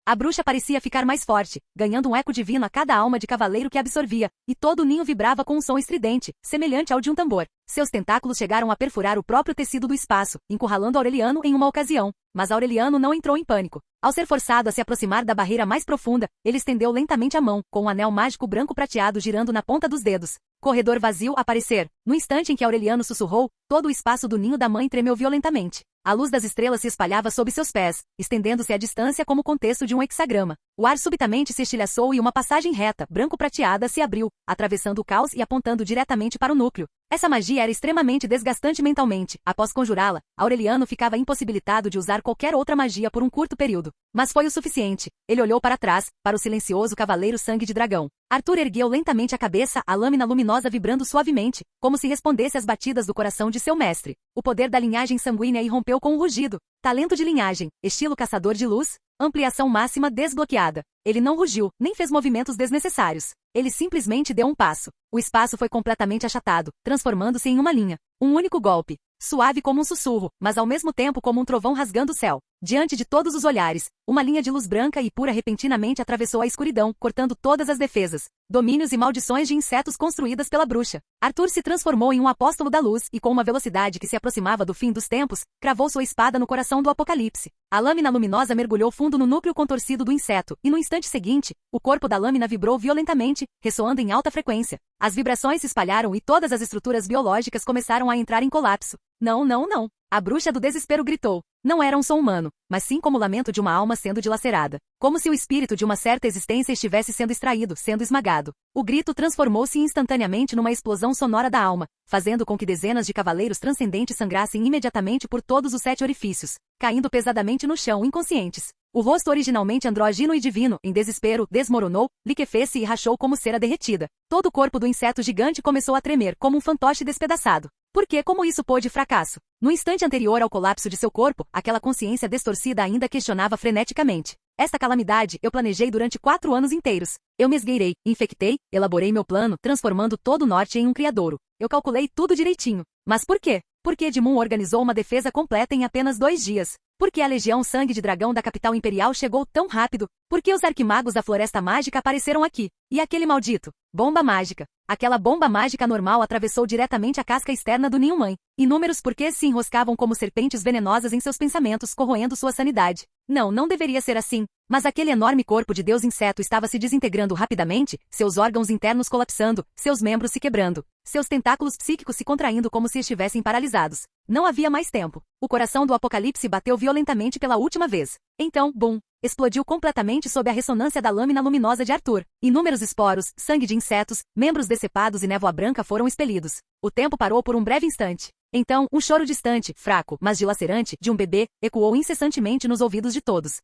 B: A bruxa parecia ficar mais forte, ganhando um eco divino a cada alma de cavaleiro que absorvia, e todo o ninho vibrava com um som estridente, semelhante ao de um tambor. Seus tentáculos chegaram a perfurar o próprio tecido do espaço, encurralando Aureliano em uma ocasião. Mas Aureliano não entrou em pânico. Ao ser forçado a se aproximar da barreira mais profunda, ele estendeu lentamente a mão, com um anel mágico branco prateado girando na ponta dos dedos. Corredor vazio aparecer. No instante em que Aureliano sussurrou, todo o espaço do ninho da Mãe tremeu violentamente. A luz das estrelas se espalhava sob seus pés, estendendo-se à distância como o contexto de um hexagrama. O ar subitamente se estilhaçou e uma passagem reta, branco-prateada, se abriu, atravessando o caos e apontando diretamente para o núcleo. Essa magia era extremamente desgastante mentalmente. Após conjurá-la, Aureliano ficava impossibilitado de usar qualquer outra magia por um curto período. Mas foi o suficiente. Ele olhou para trás, para o silencioso cavaleiro sangue de dragão. Arthur ergueu lentamente a cabeça, a lâmina luminosa vibrando suavemente, como se respondesse às batidas do coração de seu mestre. O poder da linhagem sanguínea irrompeu com um rugido. Talento de linhagem, estilo caçador de luz, ampliação máxima desbloqueada. Ele não rugiu, nem fez movimentos desnecessários. Ele simplesmente deu um passo. O espaço foi completamente achatado, transformando-se em uma linha. Um único golpe. Suave como um sussurro, mas ao mesmo tempo como um trovão rasgando o céu. Diante de todos os olhares, uma linha de luz branca e pura repentinamente atravessou a escuridão, cortando todas as defesas, domínios e maldições de insetos construídas pela bruxa. Arthur se transformou em um apóstolo da luz e com uma velocidade que se aproximava do fim dos tempos, cravou sua espada no coração do apocalipse. A lâmina luminosa mergulhou fundo no núcleo contorcido do inseto, e no instante seguinte, o corpo da lâmina vibrou violentamente, ressoando em alta frequência. As vibrações se espalharam e todas as estruturas biológicas começaram a entrar em colapso. Não, não, não. A bruxa do desespero gritou. Não era um som humano, mas sim como o lamento de uma alma sendo dilacerada. Como se o espírito de uma certa existência estivesse sendo extraído, sendo esmagado. O grito transformou-se instantaneamente numa explosão sonora da alma, fazendo com que dezenas de cavaleiros transcendentes sangrassem imediatamente por todos os 7 orifícios, caindo pesadamente no chão, inconscientes. O rosto originalmente andrógino e divino, em desespero, desmoronou, liquefez-se e rachou como cera derretida. Todo o corpo do inseto gigante começou a tremer, como um fantoche despedaçado. Porque como isso pôde fracasso? No instante anterior ao colapso de seu corpo, aquela consciência distorcida ainda questionava freneticamente. Esta calamidade eu planejei durante 4 anos inteiros. Eu me esgueirei, infectei, elaborei meu plano, transformando todo o norte em um criadouro. Eu calculei tudo direitinho. Mas por quê? Porque Edmund organizou uma defesa completa em apenas 2 dias. Porque a Legião Sangue de Dragão da capital imperial chegou tão rápido? Porque os arquimagos da Floresta Mágica apareceram aqui? E aquele maldito? Bomba mágica. Aquela bomba mágica normal atravessou diretamente a casca externa do ninho-mãe. Inúmeros porquês se enroscavam como serpentes venenosas em seus pensamentos, corroendo sua sanidade. Não deveria ser assim. Mas aquele enorme corpo de Deus inseto estava se desintegrando rapidamente, seus órgãos internos colapsando, seus membros se quebrando, seus tentáculos psíquicos se contraindo como se estivessem paralisados. Não havia mais tempo. O coração do Apocalipse bateu violentamente pela última vez. Então, bum! Explodiu completamente sob a ressonância da lâmina luminosa de Arthur. Inúmeros esporos, sangue de insetos, membros decepados e névoa branca foram expelidos. O tempo parou por um breve instante. Então, um choro distante, fraco, mas dilacerante, de um bebê, ecoou incessantemente nos ouvidos de todos.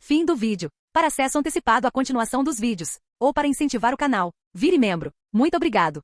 B: Fim do vídeo. Para acesso antecipado à continuação dos vídeos, ou para incentivar o canal, vire membro. Muito obrigado.